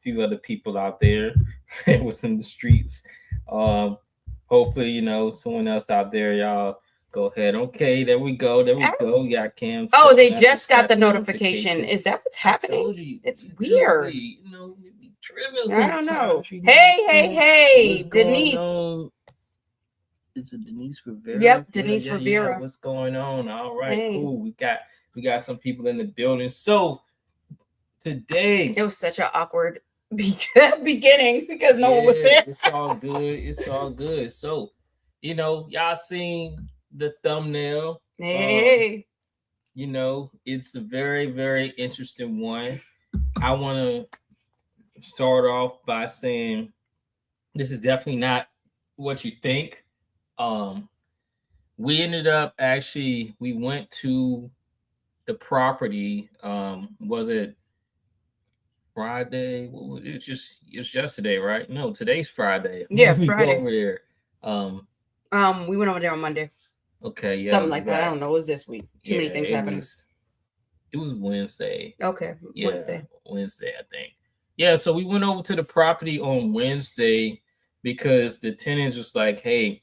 few other people out there that was in the streets. Um, hopefully, someone else out there, y'all go ahead. Okay, there we go. There we go. We got Cam. Oh, they Message just got got the the notification. notification. Is that what's I happening? told you, It's tell weird. me, we be tripping I don't know. sometimes. Hey, hey, hey, What's going Denise. on? Is it Denise Rivera? Yep, Denise Rivera. What's going on? All right, Hey. cool. We got some people in the building. So today, It was such an awkward beginning because no one was there. It's all good. It's all good. So, y'all seen the thumbnail. Hey. It's a very, very interesting one. I want to start off by saying this is definitely not what you think. We ended up we went to the property. Was it Friday? It's yesterday, right? No, today's Friday. Yeah, we Friday. go over there. We went over there on Monday. Okay, yeah, something like that. I don't know. It was this week. Too many things happening. It was Wednesday. Okay, yeah, Wednesday, I think. Yeah, so we went over to the property on Wednesday because the tenants was like, "Hey,"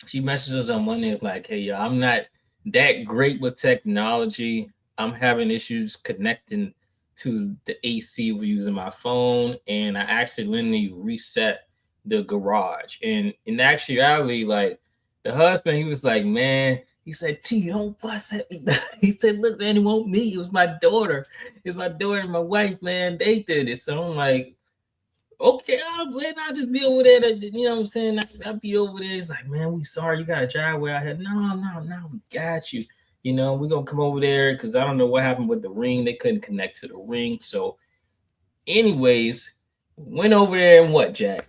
she messaged us on Monday like, "Hey, y'all, I'm not that great with technology. I'm having issues connecting to the AC we're using my phone, and I accidentally reset the garage." And in actuality, like the husband, he was like, "Man," he said, "T, don't fuss at me." He said, "Look, man, it won't me. It was my daughter. It's my daughter and my wife, man. They did it." So I'm like, okay, I'll just be over there. You know what I'm saying? I'll be over there. It's like, "Man, we sorry. You got a driveway out here." No, we got you. We're going to come over there because I don't know what happened with the ring. They couldn't connect to the ring. So, anyways, went over there and what, Jack?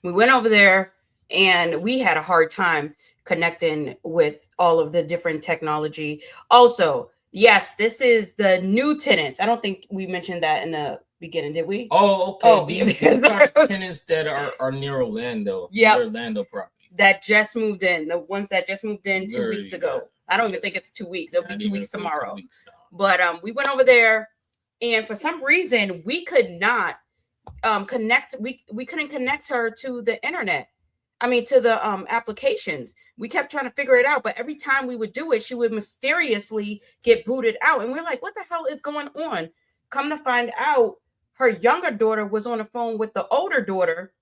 We went over there and we had a hard time connecting with all of the different technology. Also, yes, this is the new tenants. I don't think we mentioned that in the beginning, did we? Oh, okay. These are tenants that are near Orlando. Yeah, Orlando property. That just moved in. The ones that just moved in 2 weeks ago. I don't even think it's 2 weeks. It'll be 2 weeks tomorrow. 2 weeks but we went over there, and for some reason we could not connect. We couldn't connect her to the internet. I mean, to the applications. We kept trying to figure it out, but every time we would do it, she would mysteriously get booted out, and we're like, "What the hell is going on?" Come to find out, her younger daughter was on the phone with the older daughter,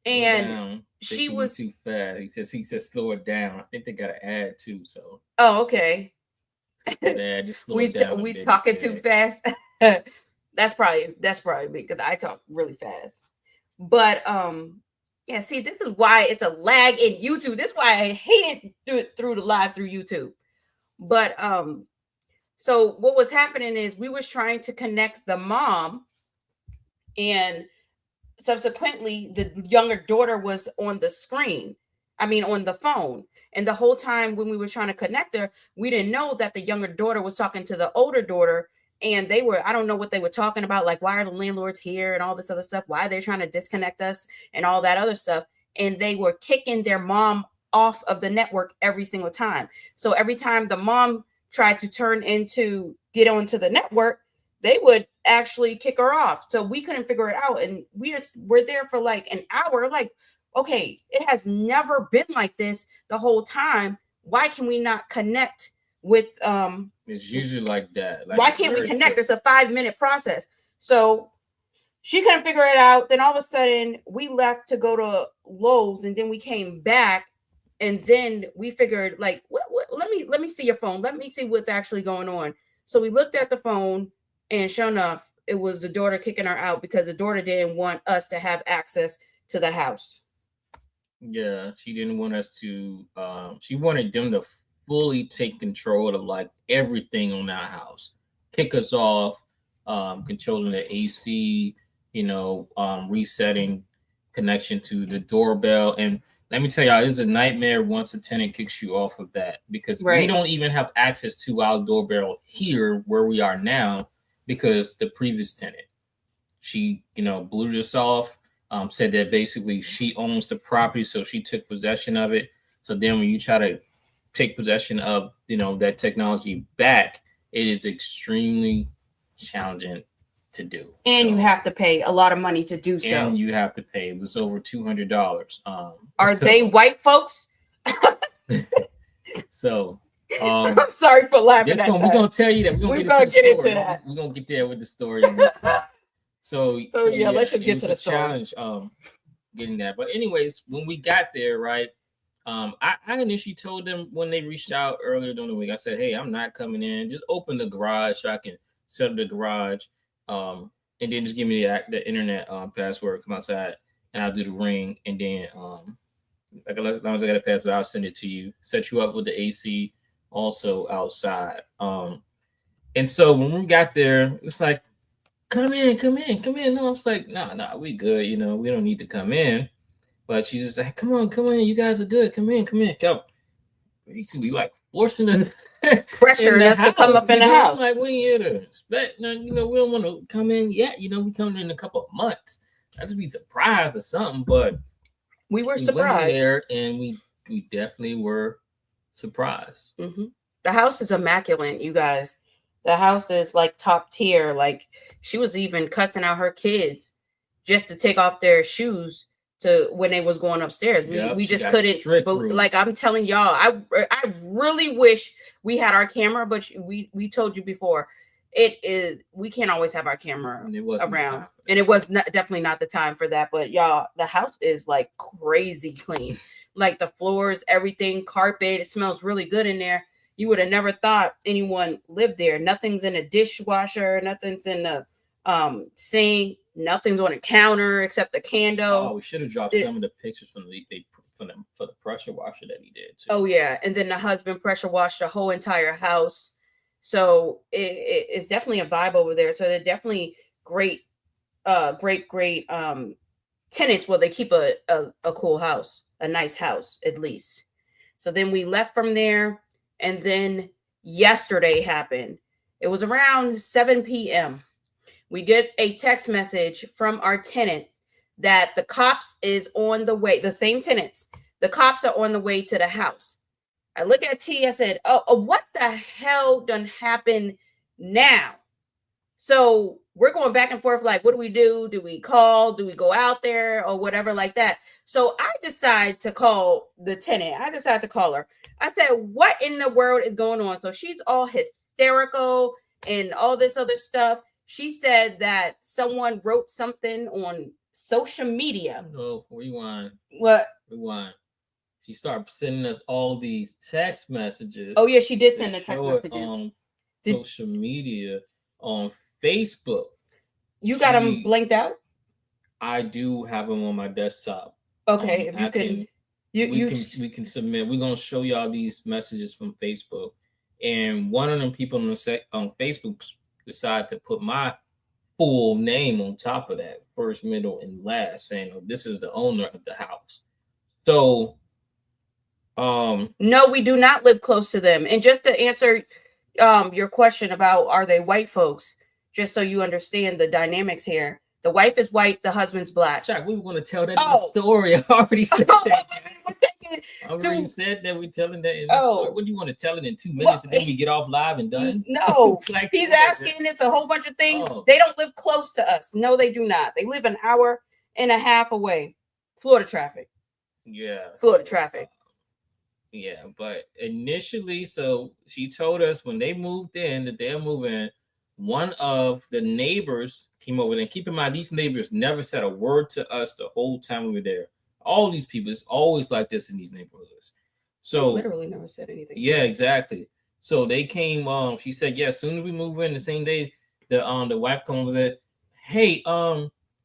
and she was too fast. He says slow it down. I think they got to add too. So okay. Just slow it down. We talking too fast. That's probably because I talk really fast. But yeah, see, this is why it's a lag in YouTube. This is why I hate it through the live through YouTube. But so what was happening is we was trying to connect the mom, and subsequently the younger daughter was on the screen. I mean, on the phone. And the whole time when we were trying to connect her, we didn't know that the younger daughter was talking to the older daughter. And they were, I don't know what they were talking about, like, why are the landlords here and all this other stuff? Why are they trying to disconnect us and all that other stuff? And they were kicking their mom off of the network every single time. So every time the mom tried to get onto the network, they would actually kick her off. So we couldn't figure it out. And we're there for like an hour. Like, okay, it has never been like this the whole time. Why can we not connect with it's usually like that. Why can't we connect? It's a 5-minute process. So she couldn't figure it out. Then all of a sudden we left to go to Lowe's, and then we came back, and then we figured, like, what let me see your phone. Let me see what's actually going on. So we looked at the phone, and sure enough, it was the daughter kicking her out because the daughter didn't want us to have access to the house. Yeah, she didn't want us to. She wanted them to fully take control of like everything on our house, kick us off, controlling the AC, resetting connection to the doorbell. And let me tell y'all, it's a nightmare once a tenant kicks you off of that, because we don't even have access to our doorbell here where we are now, because the previous tenant, she, blew us off. Said that basically she owns the property, so she took possession of it. So then when you try to take possession of, that technology back, it is extremely challenging to do. And you have to pay a lot of money to do so. And you have to pay. It was over $200. Are they white folks? So I'm sorry for laughing at that. We're gonna tell you that we're gonna get into that. We're gonna get there with the story. so yeah, let's just get to the challenge. Getting that. But anyways, when we got there, right? I initially told them when they reached out earlier during the week, I said, hey, I'm not coming in. Just open the garage so I can set up the garage. And then just give me the internet password, come outside, and I'll do the ring. And then like as long as I got a password, I'll send it to you, set you up with the AC also outside. And so when we got there, it's like, come in. No, I was like, nah, we good. You know, we don't need to come in. But she's just like, come on, you guys are good. Come in. Basically, like forcing us pressure us to come up in the house. Like, we here to expect, we don't want to come in yet. We coming in a couple of months. I'd just be surprised or something. But we were surprised went there, and we definitely were surprised. Mm-hmm. The house is immaculate, you guys. The house is like top tier. Like, she was even cussing out her kids just to take off their shoes to when they was going upstairs. We just couldn't. But like I'm telling y'all, I really wish we had our camera, but we told you before, we can't always have our camera around, and it was definitely not the time for that. But y'all, the house is like crazy clean. Like the floors, everything, carpet. It smells really good in there. You would have never thought anyone lived there. Nothing's in a dishwasher. Nothing's in the sink. Nothing's on a counter except the candle. Oh, we should have dropped some of the pictures for the pressure washer that he did too. Oh yeah, and then the husband pressure washed the whole entire house. So it's definitely a vibe over there. So they're definitely great tenants. Well, they keep a cool house, a nice house at least. So then we left from there, and then yesterday happened. It was around 7 p.m. We get a text message from our tenant that the cops is on the way. The same tenants. The cops are on the way to the house. I look at T. I said, oh, what the hell done happened now? So we're going back and forth. Like, what do we do? Do we call? Do we go out there or whatever like that? So I decide to call the tenant. I decided to call her. I said, what in the world is going on? So she's all hysterical and all this other stuff. She said that someone wrote something on social media. Oh, rewind. What? Rewind. She started sending us all these text messages. Oh, yeah, she did send the text messages. On social media, on Facebook. You got them blanked out? I do have them on my desktop. Okay, if you can... We can submit. We're going to show y'all these messages from Facebook. And one of them people on Facebook decided to put my full name on top of that, first, middle, and last, saying, oh, this is the owner of the house. So no, we do not live close to them. And just to answer your question about are they white folks, just so you understand the dynamics here, the wife is white, the husband's black. Jack, we were going to tell that story. I already said that. I already said that we're telling that in the story. What do you want to tell it in 2 minutes and then we get off live and done? No, like, he's asking. It's a whole bunch of things. They don't live close to us. No, they do not. They live an hour and a half away. Florida traffic. Yeah. Florida traffic. Yeah, but initially, so she told us when they moved in that they're moving. One of the neighbors came over, and keep in mind, these neighbors never said a word to us the whole time we were there. All these people, it's always like this in these neighborhoods. So they literally never said anything. Yeah, exactly. So they came. She said, "Yeah, as soon as we move in, the same day, the wife come over there. Hey,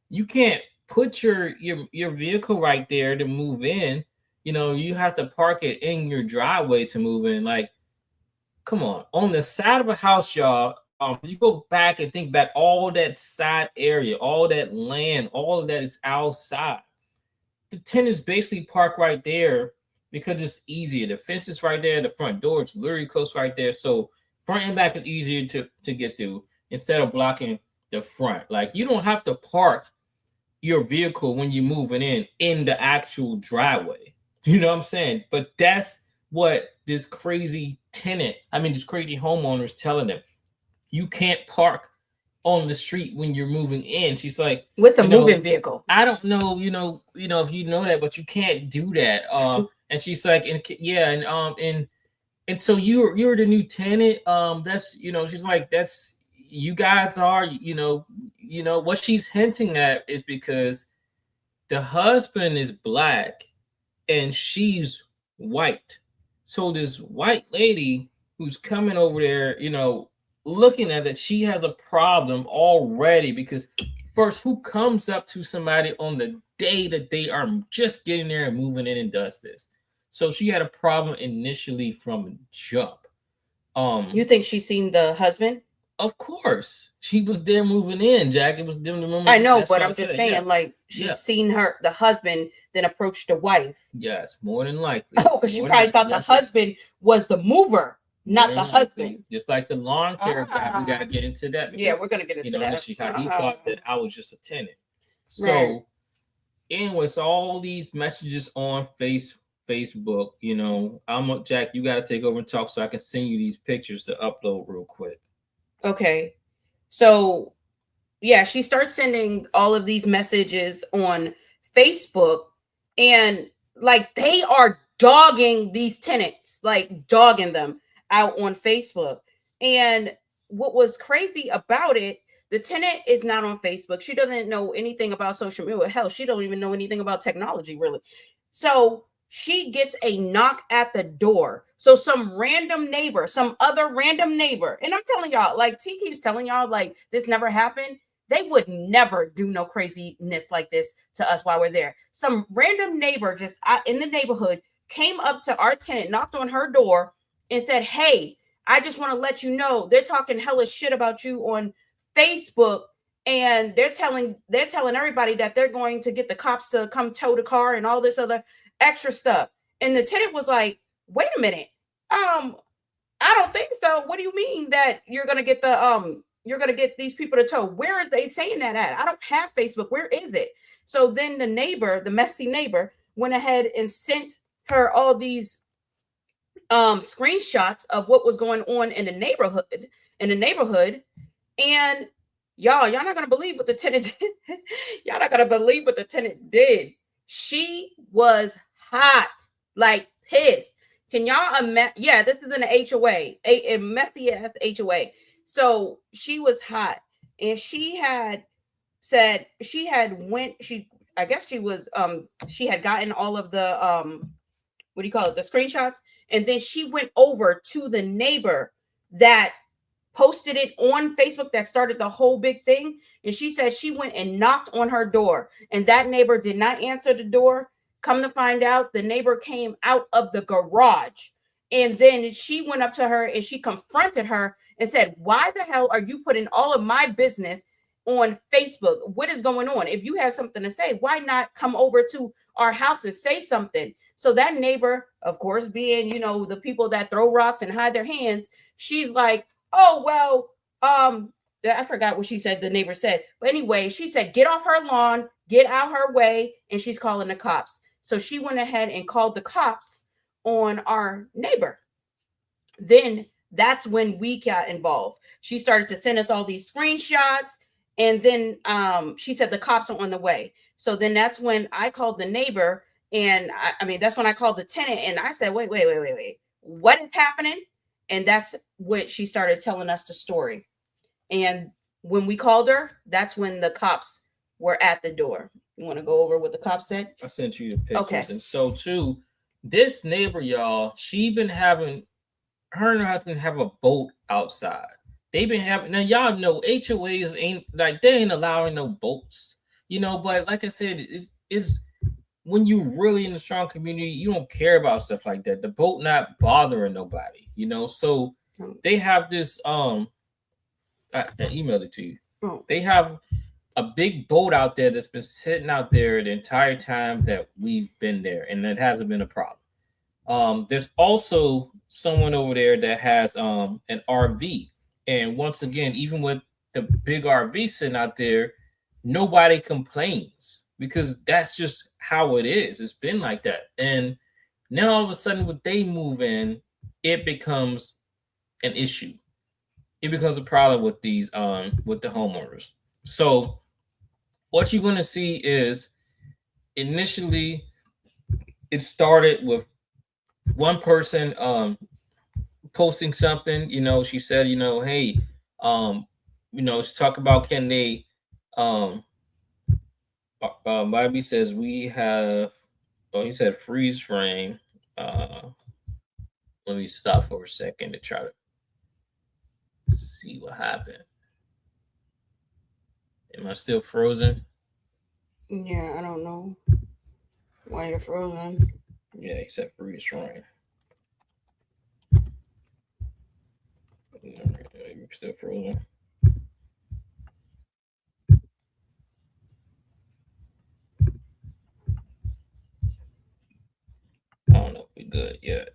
you can't put your vehicle right there to move in. You have to park it in your driveway to move in. Like, come on the side of a house, y'all." You go back and think about all that side area, all that land, all of that is outside. The tenants basically park right there because it's easier. The fence is right there. The front door is literally close right there. So front and back is easier to get through instead of blocking the front. Like, you don't have to park your vehicle when you're moving in the actual driveway. You know what I'm saying? But that's what this crazy homeowner is telling them. You can't park on the street when you're moving in. She's like, with a you know, moving vehicle. I don't know, if you know that, but you can't do that. And she's like, and yeah, and so you're the new tenant. That's she's like, that's you guys are, what she's hinting at is because the husband is black and she's white. So this white lady who's coming over there, looking at that, she has a problem already because first, who comes up to somebody on the day that they are just getting there and moving in and does this? So she had a problem initially from jump. You think she's seen the husband? Of course, she was there moving in, Jack. It was them the moment. I know, That's but what I I'm just said. saying, Yeah. like, she's Yeah. seen the husband, then approached the wife. Yes, more than likely. Oh, because she probably thought the husband was the mover, not the husband. Just like the lawn care guy, we gotta get into that. Yeah, we're gonna get into that. How he thought that I was just a tenant. So, Right. anyways, all these messages on Facebook, I'm Jack. You gotta take over and talk so I can send you these pictures to upload real quick. Okay. So, yeah, she starts sending all of these messages on Facebook, and like they are dogging these tenants, like dogging them out on Facebook. And what was crazy about it, the tenant is not on Facebook. She doesn't know anything about social media. Hell, she don't even know anything about technology, really. So she gets a knock at the door. So some random neighbor, some other random neighbor, and I'm telling y'all, like T keeps telling y'all, like this never happened. They would never do no craziness like this to us while we're there. Some random neighbor just in the neighborhood came up to our tenant, knocked on her door, and said, "Hey, I just want to let you know they're talking hella shit about you on Facebook, and they're telling everybody that they're going to get the cops to come tow the car and all this other extra stuff." And the tenant was like, "Wait a minute, I don't think so. What do you mean that you're gonna get these people to tow? Where are they saying that at? I don't have Facebook. Where is it?" So then the neighbor, the messy neighbor, went ahead and sent her all these screenshots of what was going on in the neighborhood. And y'all not gonna believe what the tenant did. Y'all not gonna believe what the tenant did. She was hot, like pissed. Can y'all imagine? Yeah, this is an HOA, a messy ass HOA. So she was hot, and she had said she had went. I guess she had gotten all of the what do you call it, the screenshots, and then she went over to the neighbor that posted it on Facebook, that started the whole big thing. And she said she went and knocked on her door, and that neighbor did not answer the door. Come to find out, the neighbor came out of the garage, and then she went up to her and she confronted her and said, "Why the hell are you putting all of my business on Facebook? What is going on? If you have something to say, why not come over to our house and say something?" So that neighbor, of course, being, the people that throw rocks and hide their hands, she's like, "Oh, well, I forgot what she said, the neighbor said. But anyway, she said, get off her lawn, get out her way, and she's calling the cops." So she went ahead and called the cops on our neighbor. Then that's when we got involved. She started to send us all these screenshots, and then she said the cops are on the way. So then that's when I called the neighbor, and I mean, that's when I called the tenant, and I said, wait, what is happening? And that's when she started telling us the story. And when we called her, that's when the cops were at the door. You want to go over what the cops said? I sent you the pictures. Okay. And so too, this neighbor, y'all, she been having her and her husband have a boat outside. They've been having, now y'all know HOAs ain't like, they ain't allowing no boats, but like I said, it's when you really in a strong community, you don't care about stuff like that. The boat not bothering nobody, so they have this I emailed it to you. Oh. They have a big boat out there that's been sitting out there the entire time that we've been there, and it hasn't been a problem. There's also someone over there that has an RV, and once again, even with the big RV sitting out there, nobody complains because that's just how it is. It's been like that, and now all of a sudden, when they move in, it becomes an issue. it becomes a problem with these with the homeowners. So what you're gonna see is initially it started with one person posting something. She said, hey, um, she talked about can they um Bobby says we have he said freeze frame. Let me stop for a second to try to see what happened. Am I still frozen? Yeah, I don't know why you're frozen. Yeah, he said freeze frame. You're still frozen. I don't know if we good yet.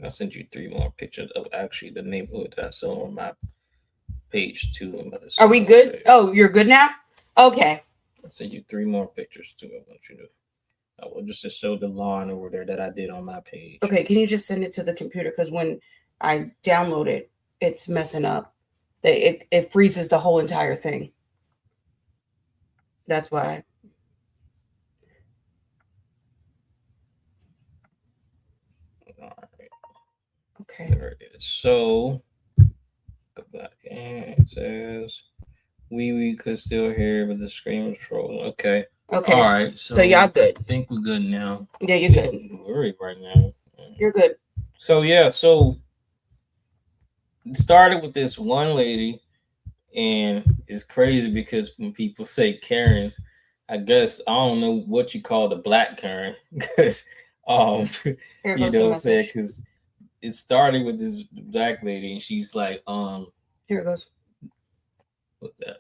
I sent you 3 more pictures of actually the neighborhood that I saw on my page too. I'm about to Are we good? Oh, you're good now? Okay. I sent you 3 more pictures too. I want you to. I will just to show the lawn over there that I did on my page. Okay, can you just send it to the computer? Because when I download it, it's messing up. It freezes the whole entire thing. That's why. All right. Okay. There it is. So go back and it says we could still hear, but the screen was frozen. Okay. Okay. All right. So y'all good. I think we're good now. Yeah, you're good. Worried right now. You're good. So yeah, so it started with this one lady, and it's crazy because when people say Karens, I guess I don't know what you call the black Karen because you know what I'm saying, because it started with this black lady and she's like here it goes. What's that?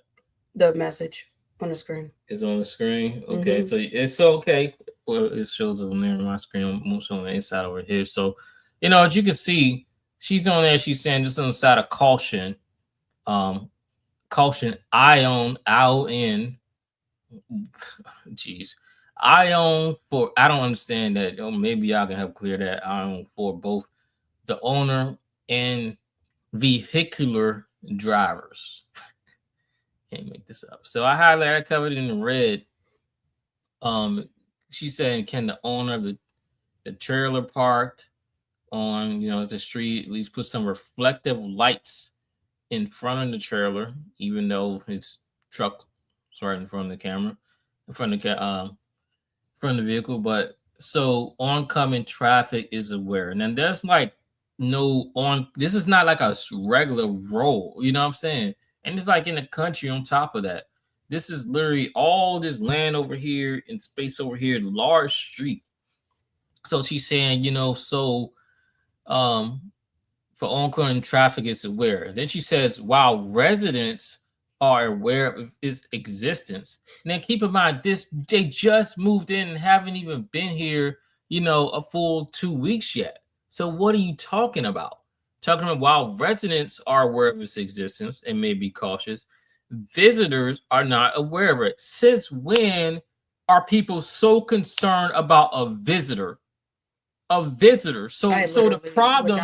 The message on the screen. It's on the screen. Okay, so it's okay. Well, it shows on there on my screen. I'm showing the inside over here. So, as you can see, she's on there. She's saying just on the side of caution. Caution. ION. Jeez. ION for. I don't understand that. Maybe y'all can help clear that. ION for both the owner and vehicular drivers. Can't make this up. So I covered it in red. She's saying, can the owner of the trailer parked on the street at least put some reflective lights in front of the trailer, even though his truck is right in front of the camera, in front of the vehicle. But so oncoming traffic is aware, and then there's like no on. This is not like a regular roll. You know what I'm saying? And it's like in the country on top of that. This is literally all this land over here and space over here, large street. So she's saying, so um for oncoming traffic is aware. Then she says, while residents are aware of its existence. And then keep in mind, they just moved in and haven't even been here, a full 2 weeks yet. So what are you talking about? Talking about while residents are aware of its existence and may be cautious, visitors are not aware of it. Since when are people so concerned about a visitor? So the problem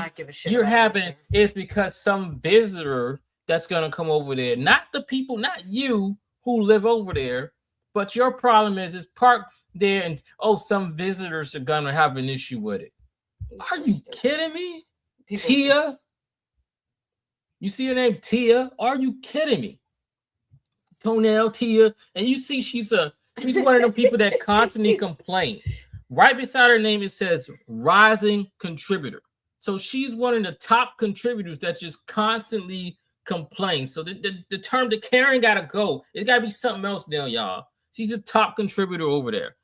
you're having is because some visitor that's gonna come over there, not the people, not you who live over there, but your problem is parked there and some visitors are gonna have an issue with it. Are you kidding me? Tia? You see her name Tia? Are you kidding me? Toenail Tia, and you see she's one of the people that constantly complain. Right beside her name, it says rising contributor. So she's one of the top contributors that just constantly complains. So the term the Karen gotta go. It gotta be something else now, y'all. She's a top contributor over there.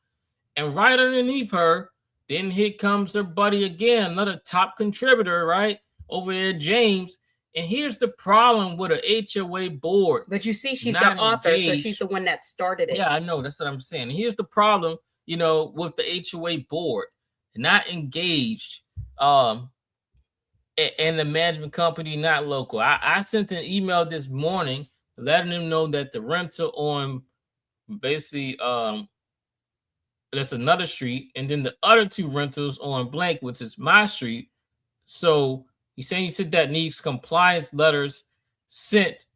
And right underneath her, then here comes her buddy again, another top contributor, right? Over there, James. And here's the problem with an HOA board. But you see, she's the author, so she's the one that started it. Yeah, I know. That's what I'm saying. Here's the problem, with the HOA board, not engaged, and the management company not local. I sent an email this morning letting them know that the rental on basically that's another street, and then the other 2 rentals on blank, which is my street. So He's saying he said that needs compliance letters sent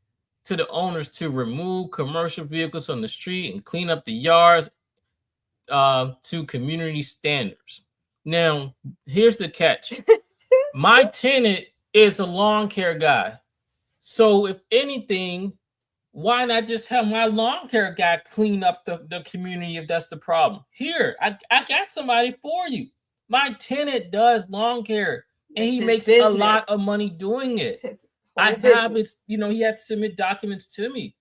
to the owners to remove commercial vehicles from the street and clean up the yards to community standards. Now, here's the catch. My tenant is a lawn care guy. So if anything, why not just have my lawn care guy clean up the community if that's the problem? Here, I got somebody for you. My tenant does lawn care and he makes a lot of money doing it. I have his, he had to submit documents to me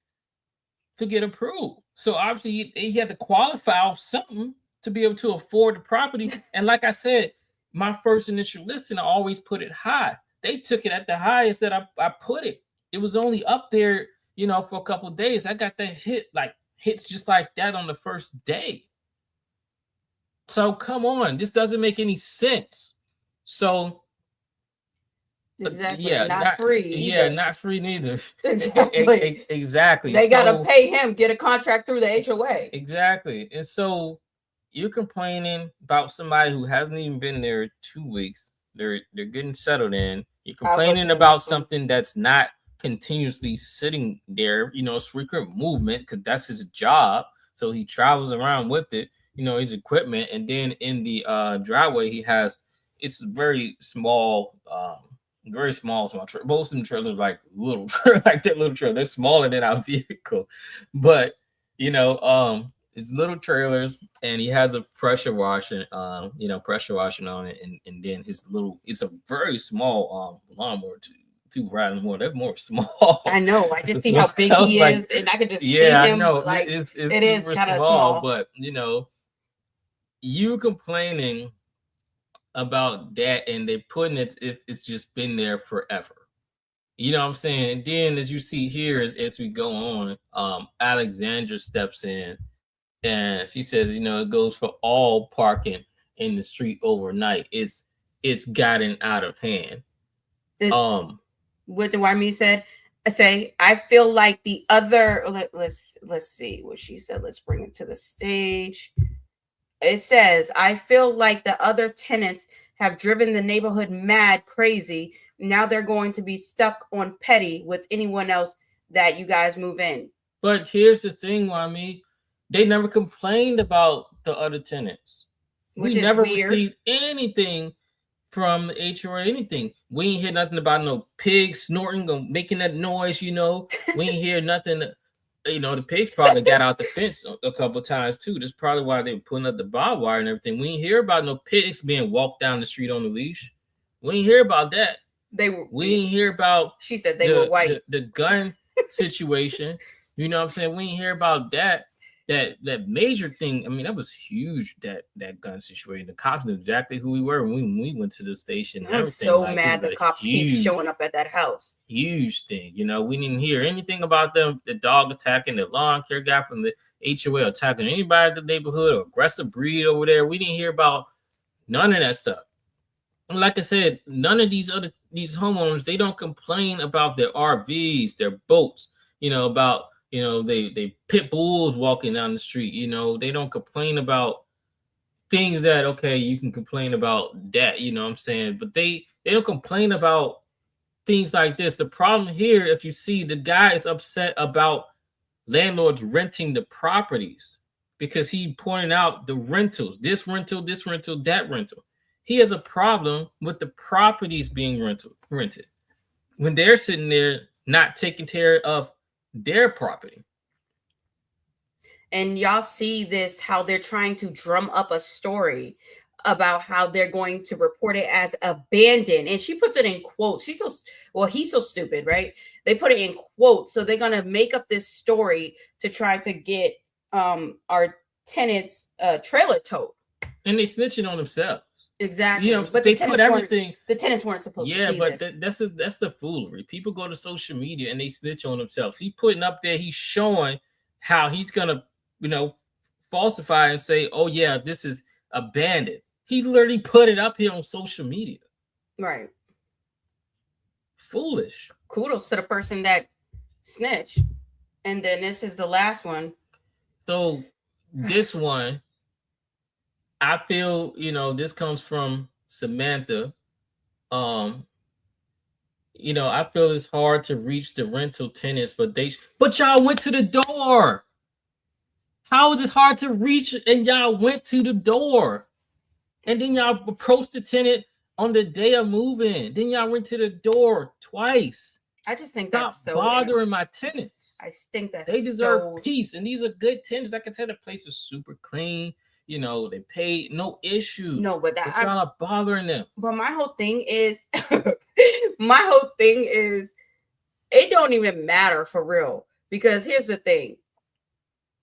to get approved. So obviously he had to qualify for something to be able to afford the property. And like I said, my first initial listing, I always put it high. They took it at the highest that I put it. It was only up there, for a couple of days. I got that hits just like that on the first day. So come on, this doesn't make any sense. So exactly, not free. Yeah, not free neither. Exactly. Exactly. They gotta pay him, get a contract through the HOA. Exactly. And so you're complaining about somebody who hasn't even been there 2 weeks. They're getting settled in. You're complaining about something that's not continuously sitting there. It's frequent movement because that's his job. So he travels around with it. His equipment, and then in the driveway he has. It's very small. Very small trailer. Most of them trailers like little, like that little trailer. They're smaller than our vehicle, but it's little trailers, and he has a pressure washing, pressure washing on it, and then it's a very small lawnmower to ride more. They're more small. I know. I just see how big he is, and I could just see him. I know. Like it's it is kind of small, but you complaining about that, and they're putting it if it's just been there forever. You know what I'm saying? And then as you see here, as we go on, Alexandra steps in and she says, it goes for all parking in the street overnight. It's gotten out of hand. What the YME said, I feel like the other let's see what she said. Let's bring it to the stage. It says, I feel like the other tenants have driven the neighborhood mad crazy. Now they're going to be stuck on petty with anyone else that you guys move in. But here's the thing, Wami. They never complained about the other tenants. We never received anything from the HOA or anything. We ain't hear nothing about no pigs snorting or making that noise, We ain't hear nothing. The pigs probably got out the fence a couple of times too. That's probably why they were putting up the barbed wire and everything. We ain't hear about no pigs being walked down the street on the leash. We ain't hear about that. We ain't hear about. She said they were white. The gun situation. You know what I'm saying? We ain't hear about that. That major thing. I mean, that was huge. That gun situation. The cops knew exactly who we were when we went to the station. I'm so mad the cops keep showing up at that house. Huge thing. We didn't hear anything about them. The dog attacking the lawn care guy from the HOA attacking anybody in the neighborhood or aggressive breed over there. We didn't hear about none of that stuff. And like I said, none of these homeowners, they don't complain about their RVs, their boats. About. They pit bulls walking down the street. They don't complain about things that, okay, you can complain about that, what I'm saying? But they don't complain about things like this. The problem here, if you see, the guy is upset about landlords renting the properties because he pointed out the rentals, this rental, that rental. He has a problem with the properties being rented when they're sitting there not taking care of their property. And y'all see this, how they're trying to drum up a story about how they're going to report it as abandoned. And she puts it in quotes. He's so stupid, right? They put it in quotes. So they're going to make up this story to try to get our tenants trailer towed. And they snitching on themselves. Exactly. But they put everything. The tenants weren't supposed to see this. Yeah, but that's the foolery. People go to social media and they snitch on themselves. He's putting up there, he's showing how he's gonna, falsify and say, oh yeah, this is abandoned. He literally put it up here on social media. Right. Foolish. Kudos to the person that snitched. And then this is the last one. So this one, I feel, this comes from Samantha. I feel it's hard to reach the rental tenants, but y'all went to the door. How is it hard to reach and y'all went to the door? And then y'all approached the tenant on the day of moving. Then y'all went to the door twice. I just think Stop that's so bothering my tenants. I think that's They deserve peace, and these are good tenants. I can tell the place is super clean. They pay no issues. No, but y'all are bothering them. But my whole thing is, it don't even matter for real. Because here's the thing,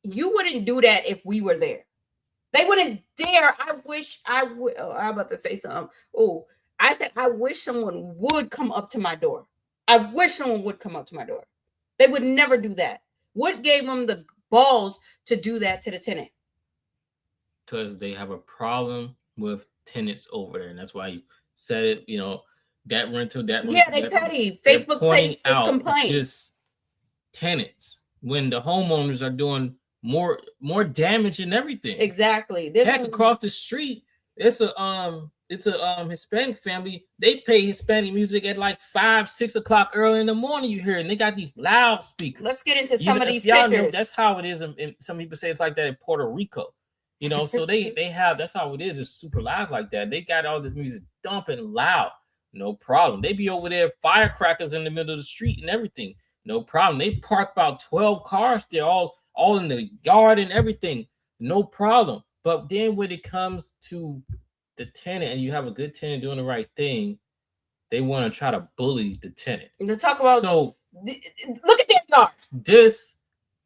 you wouldn't do that if we were there. They wouldn't dare. I wish I would. Oh, I'm about to say something. Oh, I said I wish someone would come up to my door. I wish someone would come up to my door. They would never do that. What gave them the balls to do that to the tenant? Because they have a problem with tenants over there, and that's why you said it. That rental, that rental. Yeah, they petty. Facebook pointing out complaint. Just tenants when the homeowners are doing more damage and everything. Exactly. Heck, across the street, it's a Hispanic family. They play Hispanic music at like 5-6 o'clock early in the morning. You hear it, and they got these loudspeakers. Let's get into some of these pictures. Know, that's how it is. And some people say it's like that in Puerto Rico. So they have, that's how it is. It's super loud like that. They got all this music dumping loud. No problem. They be over there, firecrackers in the middle of the street and everything. No problem. They park about 12 cars there, all in the yard and everything. No problem. But then when it comes to the tenant and you have a good tenant doing the right thing, they want to try to bully the tenant. To talk about, so look at that yard. This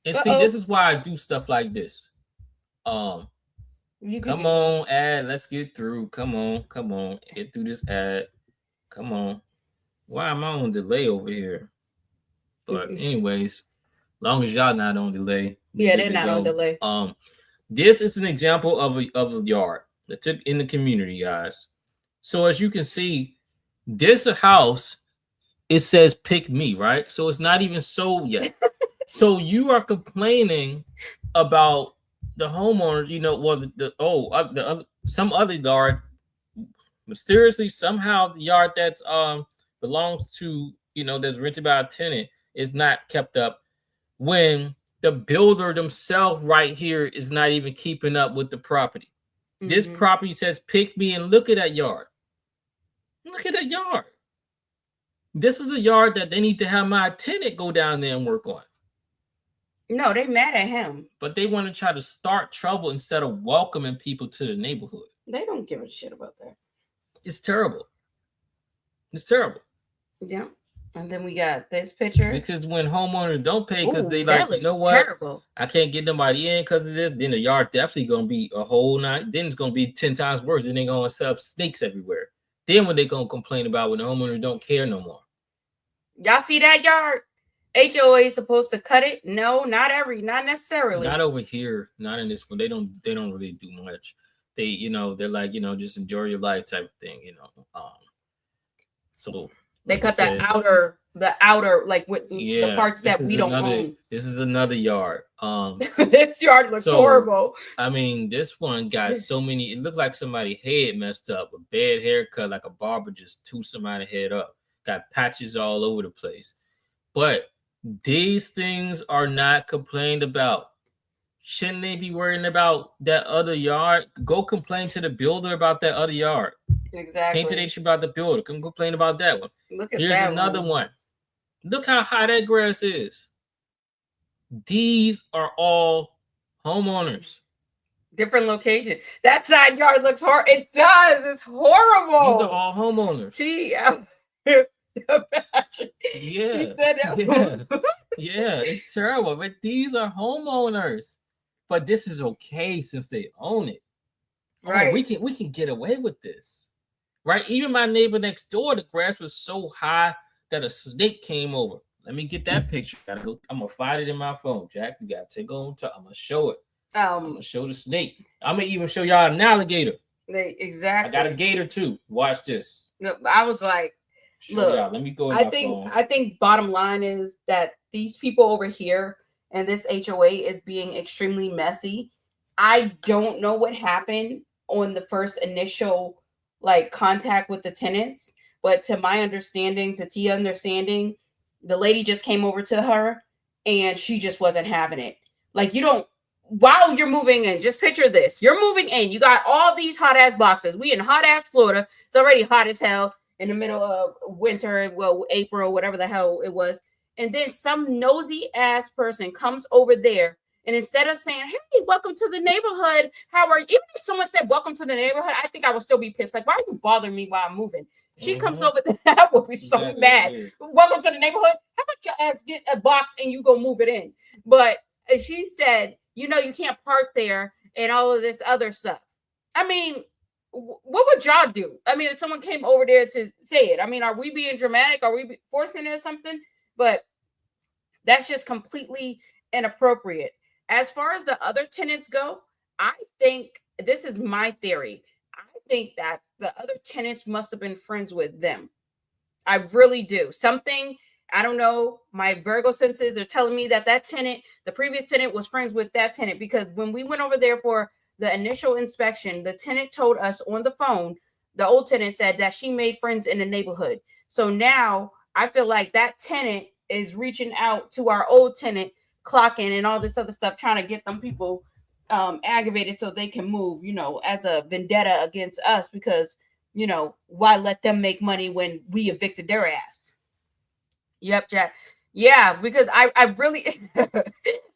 is why I do stuff like this. Come on, ad. Let's get through. Come on. Get through this ad. Come on. Why am I on delay over here? But anyways, long as y'all not on delay. Yeah, they're not on delay. This is an example of a yard that took in the community, guys. So as you can see, this a house. It says "pick me," right? So it's not even sold yet. So you are complaining about the homeowners, some other yard, mysteriously somehow the yard that's belongs to that's rented by a tenant is not kept up, when the builder themselves right here is not even keeping up with the property. Mm-hmm. This property says "pick me," and look at that yard. Look at that yard. This is a yard that they need to have my tenant go down there and work on. No, they mad at him. But they want to try to start trouble instead of welcoming people to the neighborhood. They don't give a shit about that. It's terrible. It's terrible. Yeah. And then we got this picture. Because when homeowners don't pay because they like, you know what? Terrible. I can't get nobody in because of this. Then the yard definitely going to be a whole night. Then it's going to be 10 times worse. Then they're going to set up snakes everywhere. Then what they going to complain about when the homeowners don't care no more? Y'all see that yard? HOA is supposed to cut it? No, not necessarily. Not over here. Not in this one. They don't really do much. They, they're like, just enjoy your life type of thing, So they cut the outer, like with the parts that we don't own. This is another yard. This yard looks horrible. I mean, this one got so many. It looked like somebody's head messed up. A bad haircut, like a barber just tore somebody's head up. Got patches all over the place. But these things are not complained about. Shouldn't they be worrying about that other yard? Go complain to the builder about that other yard. Exactly. Can't they about the builder? Come complain about that one. Look at Here's that another one. Look how high that grass is. These are all homeowners. Different location. That side yard looks horrible. It does. It's horrible. These are all homeowners. Yeah. Yeah, it's terrible. But these are homeowners. But this is okay since they own it. Right. We can get away with this. Right? Even my neighbor next door, the grass was so high that a snake came over. Let me get that picture. I'm gonna find it in my phone, Jack. You gotta take on top. I'm gonna show it. I'm gonna show the snake. I'm gonna even show y'all an alligator. Exactly. I got a gator too. Watch this. No, I was like, look, let me go in my phone. I think bottom line is that these people over here and this HOA is being extremely messy. I don't know what happened on the first initial contact with the tenants, but to my understanding, to Tia understanding, the lady just came over to her and she just wasn't having it. Like, you don't, while you're moving in, just picture this. You're moving in, you got all these hot ass boxes. We in hot ass Florida. It's already hot as hell in the middle of winter, well, April, whatever the hell it was. And then some nosy ass person comes over there, and instead of saying, "Hey, welcome to the neighborhood, how are you?" Even if someone said, "Welcome to the neighborhood," I think I would still be pissed. Like, why are you bothering me while I'm moving? She comes over there, I would be so mad. Welcome to the neighborhood. How about your ass get a box and you go move it in? But she said, you can't park there and all of this other stuff. I mean, what would y'all do? I mean, if someone came over there to say it, I mean, are we being dramatic? Are we forcing it or something? But that's just completely inappropriate. As far as the other tenants go, I think this is my theory. I think that the other tenants must have been friends with them. I really do. Something, I don't know, my Virgo senses are telling me that tenant, the previous tenant, was friends with that tenant, because when we went over there for the initial inspection, the tenant told us on the phone, the old tenant said that she made friends in the neighborhood. So now I feel like that tenant is reaching out to our old tenant, clocking and all this other stuff, trying to get them people aggravated so they can move, as a vendetta against us, because why let them make money when we evicted their ass? Yep, Jack. Yeah, because I really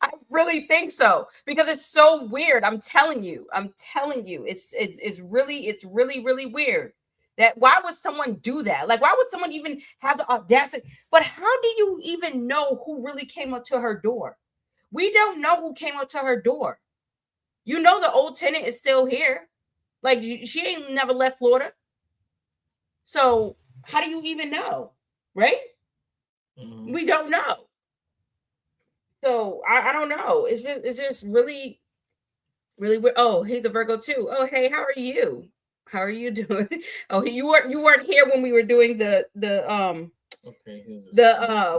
I really think so, because it's so weird. I'm telling you, it's really weird. That why would someone do that? Like, why would someone even have the audacity? But how do you even know who really came up to her door? We don't know who came up to her door. The old tenant is still here. Like, she ain't never left Florida. So how do you even know, right? Mm-hmm. We don't know. So I don't know. It's just really weird. Oh, he's a Virgo too. Oh, hey, how are you? How are you doing? Oh, you weren't here when we were doing the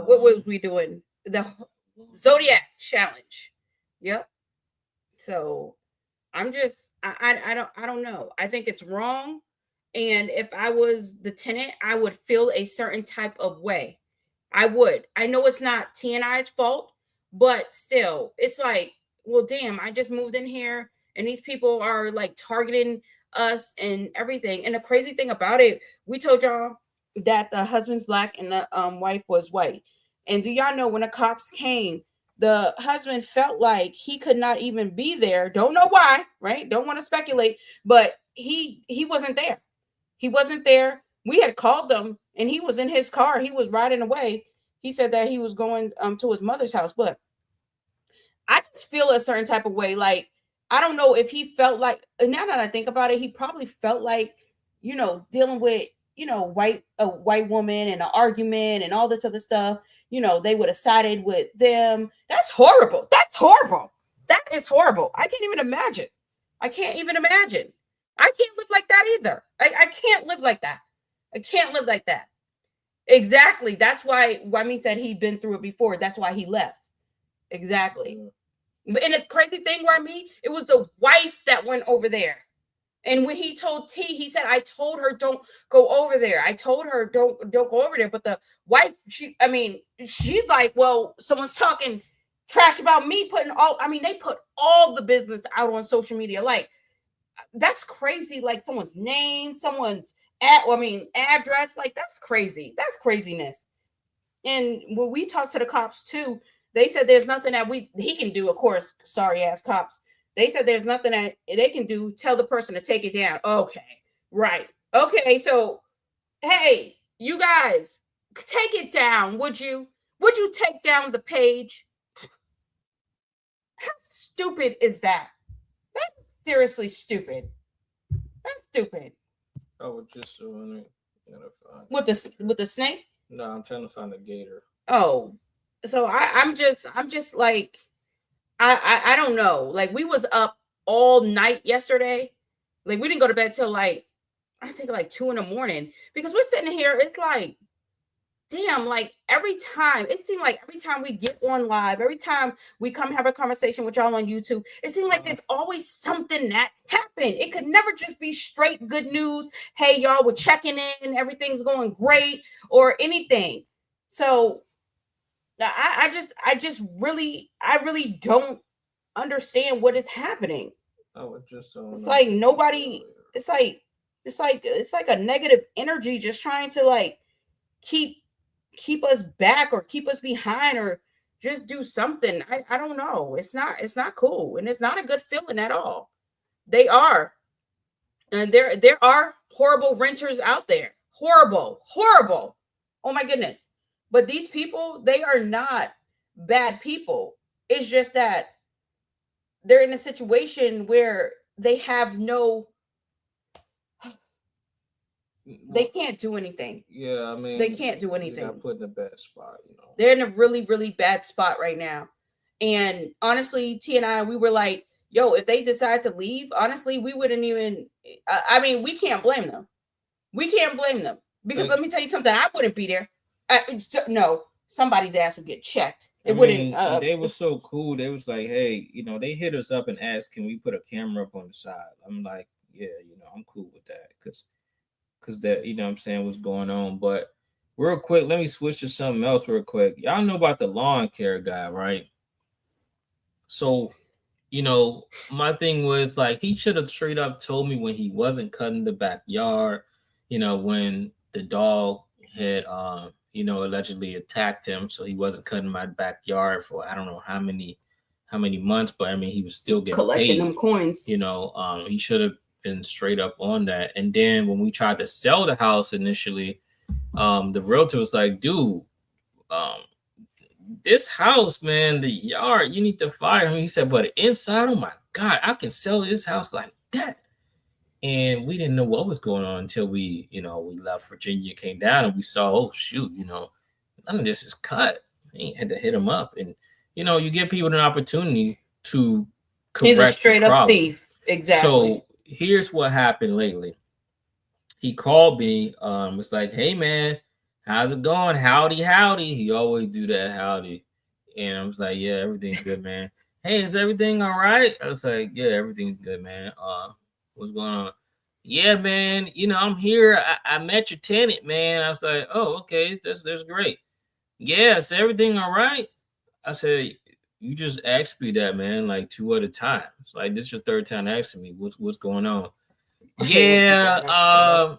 what was we doing? The Zodiac challenge. Yep. So I'm just I don't know. I think it's wrong. And if I was the tenant, I would feel a certain type of way. I would. I know it's not T&I's fault, but still, it's like, well, damn, I just moved in here and these people are like targeting us and everything. And the crazy thing about it, we told y'all that the husband's black and the wife was white. And do y'all know when the cops came, the husband felt like he could not even be there. Don't know why, right? Don't want to speculate, but he wasn't there. He wasn't there. We had called him and he was in his car. He was riding away. He said that he was going to his mother's house. But I just feel a certain type of way. Like, I don't know if he felt like, now that I think about it, he probably felt like, dealing with, a white woman and an argument and all this other stuff, they would have sided with them. That's horrible. That's horrible. That is horrible. I can't even imagine. I can't live like that either. I can't live like that. I can't live like that. Exactly. That's why Wami said he'd been through it before. That's why he left. Exactly. And the crazy thing, Wami, it was the wife that went over there. And when he told T, he said, I told her don't go over there. I told her don't go over there. But the wife, she's like, well, someone's talking trash about me, they put all the business out on social media. Like, that's crazy. Like, someone's name, someone's address. Like, that's crazy. That's craziness. And when we talked to the cops too, they said there's nothing that he can do. Of course, sorry ass cops. They said there's nothing that they can do. Tell the person to take it down. Okay, right. Okay, so hey, you guys, take it down. Would you take down the page? How stupid is that? That's seriously stupid. That's stupid. Oh, just with the snake? No, I'm trying to find a gator. Oh, so I'm just like, I don't know. Like, we was up all night yesterday. Like, we didn't go to bed till like, I think like 2 a.m. because we're sitting here. It's like damn, like every time, it seemed like every time we get on live, every time we come have a conversation with y'all on YouTube, it seemed like there's always something that happened. It could never just be straight good news. Hey, y'all, we're checking in, everything's going great, or anything. So I really don't understand what is happening. I was just It's on like nobody. It's like it's like a negative energy just trying to like keep keep us back or keep us behind or just do something. I don't know. It's not cool and it's not a good feeling at all. They are. And there are horrible renters out there. Horrible. Horrible. Oh my goodness. But these people, they are not bad people. It's just that they're in a situation where they have no they can't do anything. Yeah, I mean, They can't do they anything. got put in a bad spot, They're in a really, really bad spot right now. And honestly, T and I, we were like, yo, if they decide to leave, honestly, we wouldn't even, I mean, we can't blame them. We can't blame them. Because let me tell you something, I wouldn't be there. No, somebody's ass would get checked. It wouldn't. They were so cool. They was like, hey, they hit us up and asked, can we put a camera up on the side? I'm like, yeah, I'm cool with that because that, what I'm saying, what's going on. But real quick, let me switch to something else real quick. Y'all know about the lawn care guy, right? So, my thing was like he should have straight up told me when he wasn't cutting the backyard, when the dog had allegedly attacked him, so he wasn't cutting my backyard for I don't know how many months, but I mean he was still getting collecting paid. them coins. He should have been straight up on that. And then when we tried to sell the house initially, the realtor was like, dude, um, this house, man, the yard, you need to fire him. He said, but inside, oh my God, I can sell this house like that. And we didn't know what was going on until we left Virginia, came down, and we saw, oh shoot, none of this is cut. He had to hit him up. And you give people an opportunity to correct. He's a straight up thief. Exactly. So here's what happened lately. He called me, was like, hey man, how's it going? Howdy, howdy. He always do that howdy. And I was like, yeah, everything's good, man. Hey, is everything all right? I was like, yeah, everything's good, man. What's going on? Yeah, man, I'm here. I met your tenant, man. I was like, oh, okay, that's great. Yeah, is everything all right? I said, you just asked me that, man, like 2 other times. Like this is your third time asking me what's going on. Yeah, I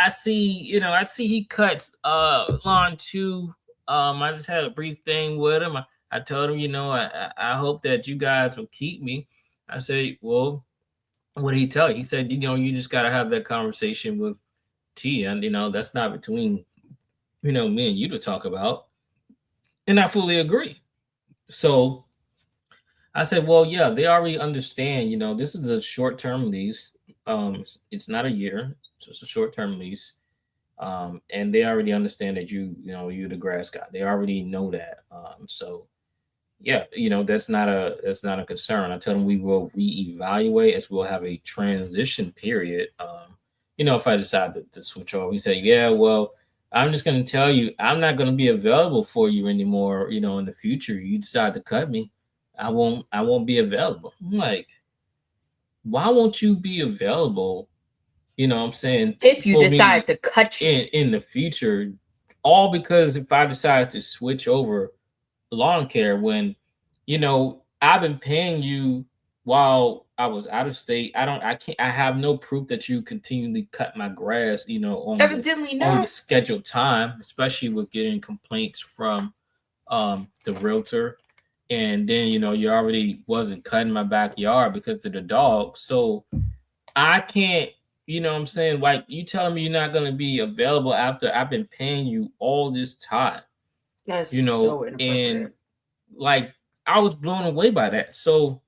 see, I see he cuts lawn too. I just had a brief thing with him. I told him, I hope that you guys will keep me. I said, well, what did he tell you? He said, you just gotta have that conversation with T, and that's not between me and you to talk about. And I fully agree. So I said, well, yeah, they already understand, this is a short-term lease. It's not a year, it's just a short-term lease. And they already understand that you're the grass guy. They already know that. So yeah, that's not a concern. I tell them we will reevaluate as we'll have a transition period. If I decide to switch over, he said, yeah, well, I'm just going to tell you, I'm not going to be available for you anymore. In the future, you decide to cut me, I won't be available. I'm like, why won't you be available? I'm saying, if you decide to cut you in the future, all because if I decide to switch over lawn care when, I've been paying you while I was out of state. I have no proof that you continually cut my grass, on evidently on the scheduled time, especially with getting complaints from the realtor. And then, you already wasn't cutting my backyard because of the dog. So I can't, what I'm saying? Like, you telling me you're not going to be available after I've been paying you all this time. That's so inappropriate. And like, I was blown away by that. So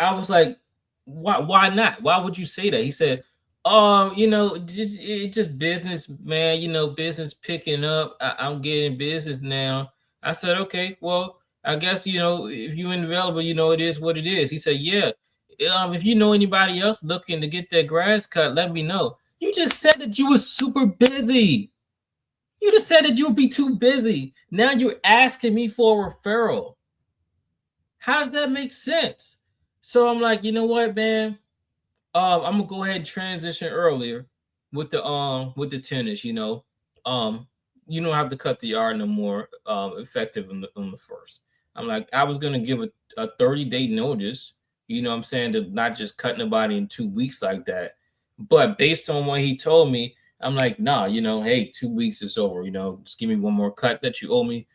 I was like, why not? Why would you say that? He said, it's just business, man. Business picking up. I'm getting business now. I said, okay, well, I guess, if you're available, it is what it is. He said, yeah. If you know anybody else looking to get their grass cut, let me know. You just said that you were super busy. You just said that you'll be too busy. Now you're asking me for a referral. How does that make sense? So I'm like, you know what, man? I'm gonna go ahead and transition earlier with the tennis. Um, you don't have to cut the yard no more. Effective on the first. I'm like, I was gonna give a 30-day notice. You know what I'm saying, to not just cut nobody in 2 weeks like that. But based on what he told me, I'm like, nah. Hey, 2 weeks is over. Just give me one more cut that you owe me.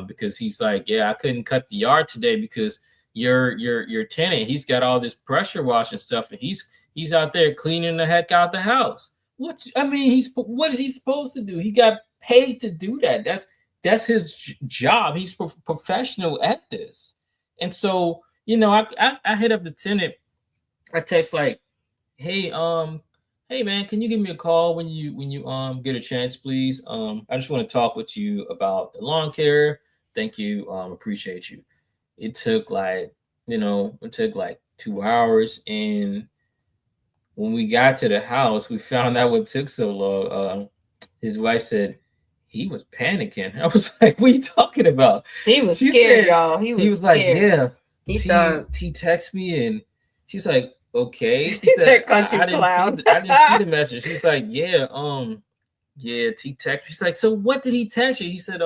Because he's like, yeah, I couldn't cut the yard today because your tenant, he's got all this pressure washing stuff, and he's out there cleaning the heck out the house. What is he supposed to do? He got paid to do that. That's his job. He's professional at this. And so, I hit up the tenant. I text like, hey, hey man, can you give me a call when you get a chance, please? I just want to talk with you about the lawn care. Thank you. Appreciate you. It took like, it took like 2 hours, and when we got to the house, we found out what took so long. His wife said he was panicking. I was like, "What are you talking about?" He was She scared, said y'all. he was like, Scared. "Yeah." He T thought T text me, and she's like, "Okay." She he's said, a country I didn't see clown. I didn't see the message." She's like, "Yeah, yeah." T text. She's like, "So what did he text you?" He said,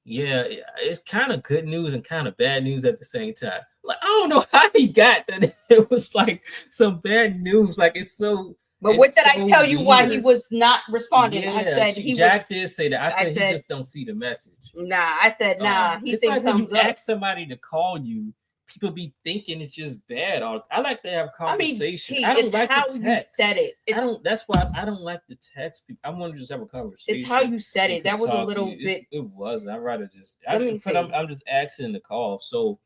yeah, it's kind of good news and kind of bad news at the same time. Like, I don't know how he got that. It was like some bad news. Like, But what it's did I so tell you why he weird. was not responding? I Yeah, said he was. Jack did say that. I I said he said just don't see the message. nah. I said nah. He It's thinks like when you thumbs up. ask somebody to call you, people be thinking it's just bad. I like to have I mean, conversation. T, I don't it's like the how you text. said it. I don't. That's why I don't like the text. I want to just have a conversation. It's how you said and it. That was a talk to little you. bit. It was. I'd rather just. Let me see. I'm just asking the call. So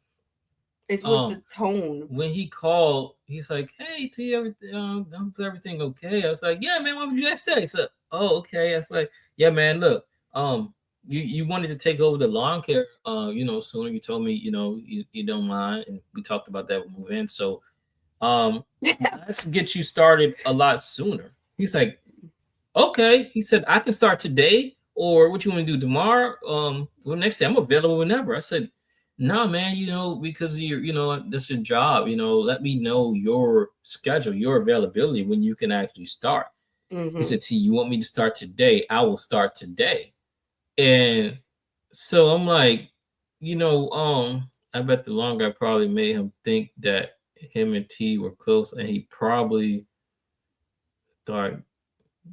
It was the tone. when he called, he's like, "Hey, T, everything okay?" I was like, "Yeah, man. What would you guys say?" He said, "Oh, okay." I was like, "Yeah, man. Look, you wanted to take over the lawn care, sooner. You told me, you don't mind, and we talked about that when we moved in. So, let's get you started a lot sooner." He's like, "Okay." He said, "I can start today, or what you want to do tomorrow? Well, next day I'm available whenever." I said, "No, man, because this is your job. Let me know your schedule, your availability when you can actually start." He Mm-hmm. said, "T, you want me to start today? I will start today." And so I'm like, I bet the long guy probably made him think that him and T were close, and he probably thought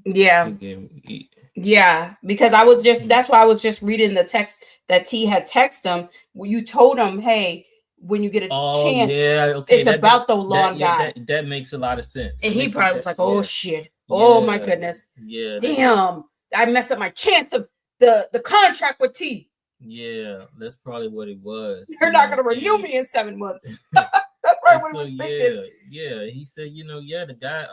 Yeah. to give me. Yeah, because I was just Hmm. that's why I was just reading the text that T had texted him. You told him, hey, when you get a Oh chance, yeah, okay. it's about the lawn Yeah, guy. that makes a lot of sense. And It he makes it probably that was like, oh yeah, shit. Oh my yeah, goodness. yeah. Damn. I messed up my chance of the contract with T. Yeah, that's probably what it was. You're not gonna renew me in 7 months. That's probably And what he so was thinking. yeah, he said, yeah, the guy,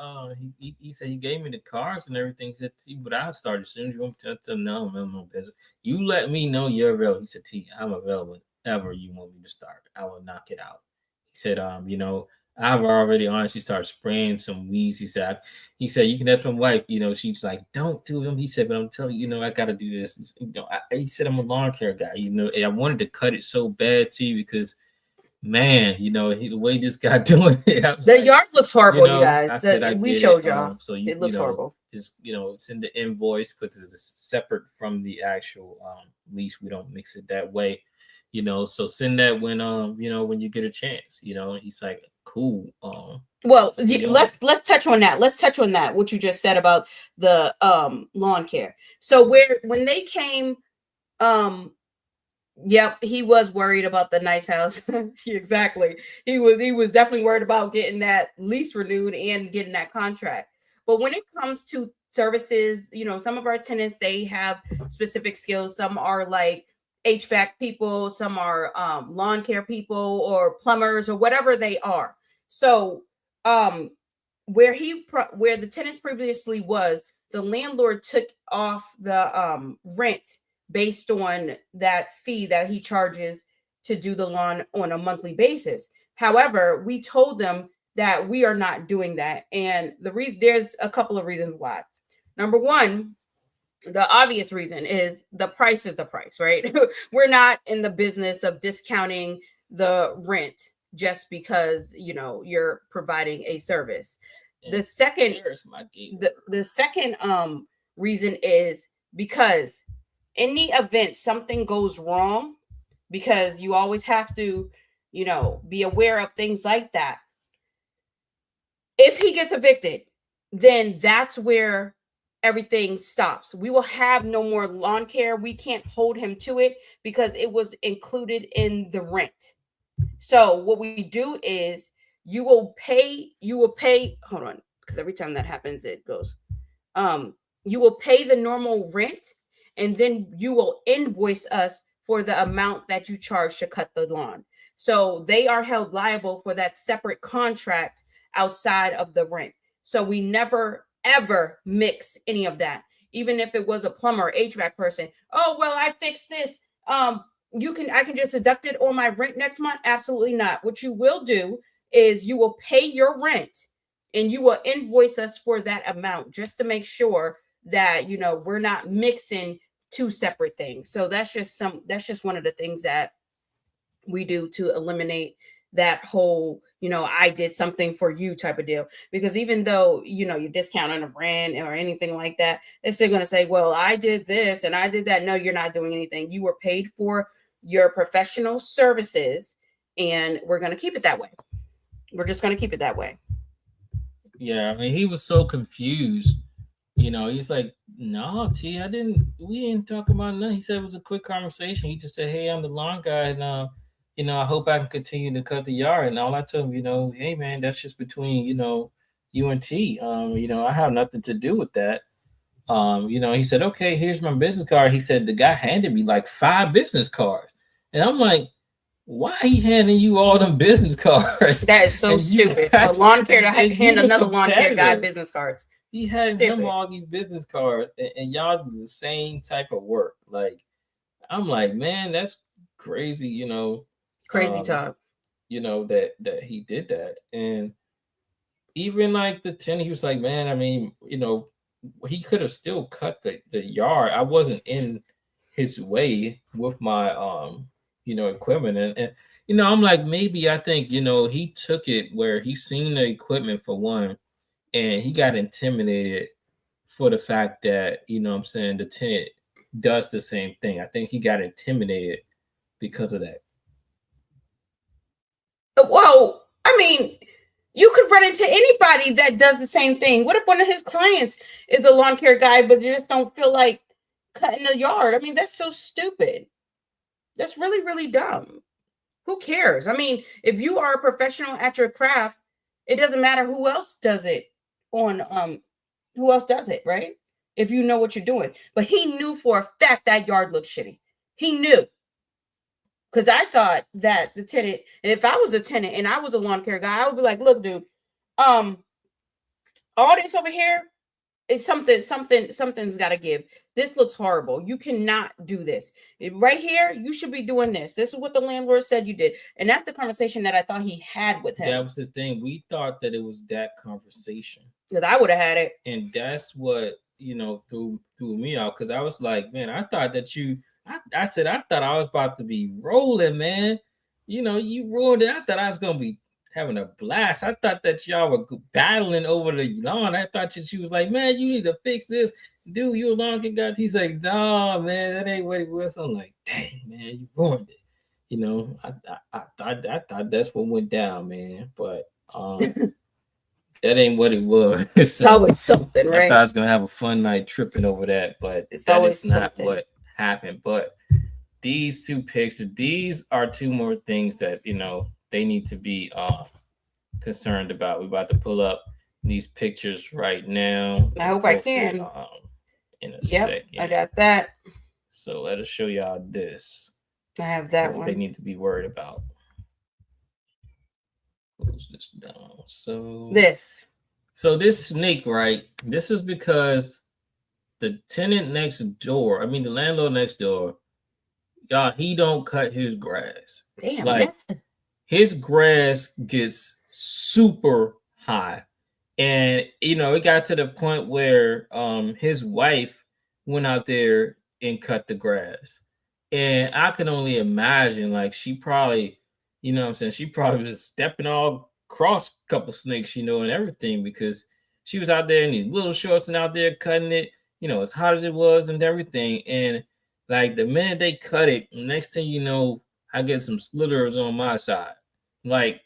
he said he gave me the cars and everything. He said, T, but I started as soon as you want me to. No, business. You let me know you're available. He said, T, I'm available whenever you want me to start. I will knock it out. He said, I've already honestly started spraying some weeds. He said, you can ask my wife. She's like, don't do them. He said, but I'm telling you, I got to do this. He said, I'm a lawn care guy. And I wanted to cut it so bad to you because man, the way this guy doing it, I was The like, yard looks horrible, you guys. I said I We get it. showed y'all. So It looks horrible. just it's in the invoice, puts it separate from the actual lease. We don't mix it that way, So send that when you get a chance. He's like, cool. Well, We let's touch on that. Let's touch on that. What you just said about the lawn care. So when they came, yep, he was worried about the nice house. Exactly. He was definitely worried about getting that lease renewed and getting that contract. But when it comes to services, some of our tenants, they have specific skills. Some are like HVAC people, some are lawn care people or plumbers or whatever they are. So um where the tenants previously was, the landlord took off the rent based on that fee that he charges to do the lawn on a monthly basis. However, we told them that we are not doing that, and there's a couple of reasons why. Number one, The obvious reason is the price is the price, right? We're not in the business of discounting the rent just because you're providing a service. And The second there's my gate. the second reason is because in the event something goes wrong, because you always have to be aware of things like that. If he gets evicted, then that's where everything stops. We will have no more lawn care. We can't hold him to it because it was included in the rent. So what we do is you will pay hold on, because every time that happens it goes. You will pay the normal rent, and then you will invoice us for the amount that you charge to cut the lawn. So they are held liable for that separate contract outside of the rent. So we never ever mix any of that. Even if it was a plumber or HVAC person, oh well, I fixed this. I can just deduct it on my rent next month. Absolutely not. What you will do is you will pay your rent and you will invoice us for that amount, just to make sure that we're not mixing two separate things. So that's just one of the things that we do to eliminate that whole I did something for you type of deal. Because even though you're discounting a brand or anything like that, they're still going to say, well, I did this and I did that. No, you're not doing anything. You were paid for your professional services, and we're going to keep it that way. We're just going to keep it that way. Yeah, I mean, he was so confused. He's like, "No, T, we didn't talk about nothing." He said it was a quick conversation. He just said, "Hey, I'm the lawn guy, and I hope I can continue to cut the yard." And all I told him, "Hey, man, that's just between you and T. I have nothing to do with that." He said, "Okay, here's my business card." He said the guy handed me like 5 business cards, and I'm like, why he handing you all them business cards? That is so And you stupid. A got lawn care to and hand you the another lawn care guy competitor. business cards. He had him Stupid. all these business cards, and y'all do the same type of work. Like, I'm like, man, that's crazy. Crazy Um, talk. that he did that, and even like the tenant, he was like, man, I mean, he could have still cut the yard. I wasn't in his way with my equipment, and I'm like, maybe I think he took it where he seen the equipment for one, and he got intimidated for the fact that what I'm saying, the tenant does the same thing. I think he got intimidated because of that. Well, I mean, you could run into anybody that does the same thing. What if one of his clients is a lawn care guy, but you just don't feel like cutting the yard? I mean, that's so stupid. That's really, really dumb. Who cares? I mean, if you are a professional at your craft, it doesn't matter who else does it who else does it, right? If you know what you're doing. But he knew for a fact that yard looked shitty. He knew. Because I thought that the tenant, and if I was a tenant and I was a lawn care guy, I would be like, look, dude, all this over here is something's got to give. This looks horrible. You cannot do this. Right here, you should be doing this. This is what the landlord said you did. And that's the conversation that I thought he had with him. That was the thing. We thought that it was that conversation. Because I would have had it. And that's what, threw me out. Because I was like, man, I thought that I said, I thought I was about to be rolling, man. You ruined it. I thought I was going to be having a blast. I thought that y'all were battling over the lawn. I thought that she was like, man, you need to fix this. Dude, you a lawn guy. He's like, no, man, that ain't what it was. I'm like, dang, man, you ruined it. I thought that's what went down, man. But that ain't what it was. So it's always something, right? I thought I was gonna have a fun night tripping over that, but that is not what happened. But these 2 pictures, these are 2 more things that they need to be concerned about. We're about to pull up these pictures right now. I hope I can. In a second. I got that. So let us show y'all this. I have that one. They need to be worried about. Close this down. So this snake, right? This is because the tenant next door, I mean the landlord next door, y'all, he don't cut his grass. Damn, like his grass gets super high. And it got to the point where his wife went out there and cut the grass. And I can only imagine, like, she probably, you know what I'm saying, she probably was stepping all across a couple snakes, and everything, because she was out there in these little shorts and out there cutting it, as hot as it was and everything. And like the minute they cut it, next thing you know, I get some slithers on my side. Like,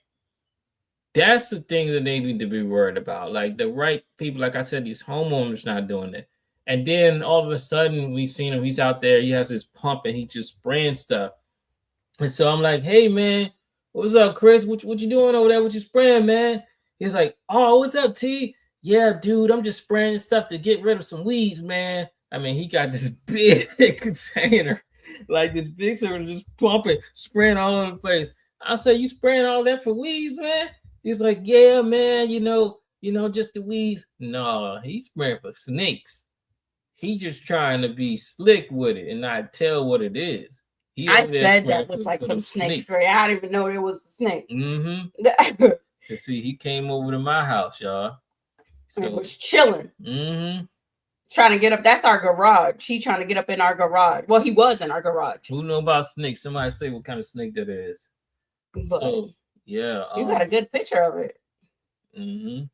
that's the thing that they need to be worried about. Like the right people, like I said, these homeowners not doing it. And then all of a sudden we seen him, he's out there, he has this pump and he just spraying stuff. And so I'm like, hey man, what's up, Chris? What you doing over there? What you spraying, man? He's like, oh, what's up, T? Yeah, dude, I'm just spraying this stuff to get rid of some weeds, man. I mean, he got this big container, like this big cylinder, just pumping, spraying all over the place. I said, you spraying all that for weeds, man? He's like, yeah, man, just the weeds. No, he's spraying for snakes. He just trying to be slick with it and not tell what it is. I said that looked like some snake spray. I didn't even know there was a snake. Mm-hmm. You see, he came over to my house, y'all. So it was chilling. Mm-hmm. Trying to get up. That's our garage. He trying to get up in our garage. Well, he was in our garage. Who know about snakes? Somebody say what kind of snake that is. But so yeah, you got a good picture of it. Mm-hmm.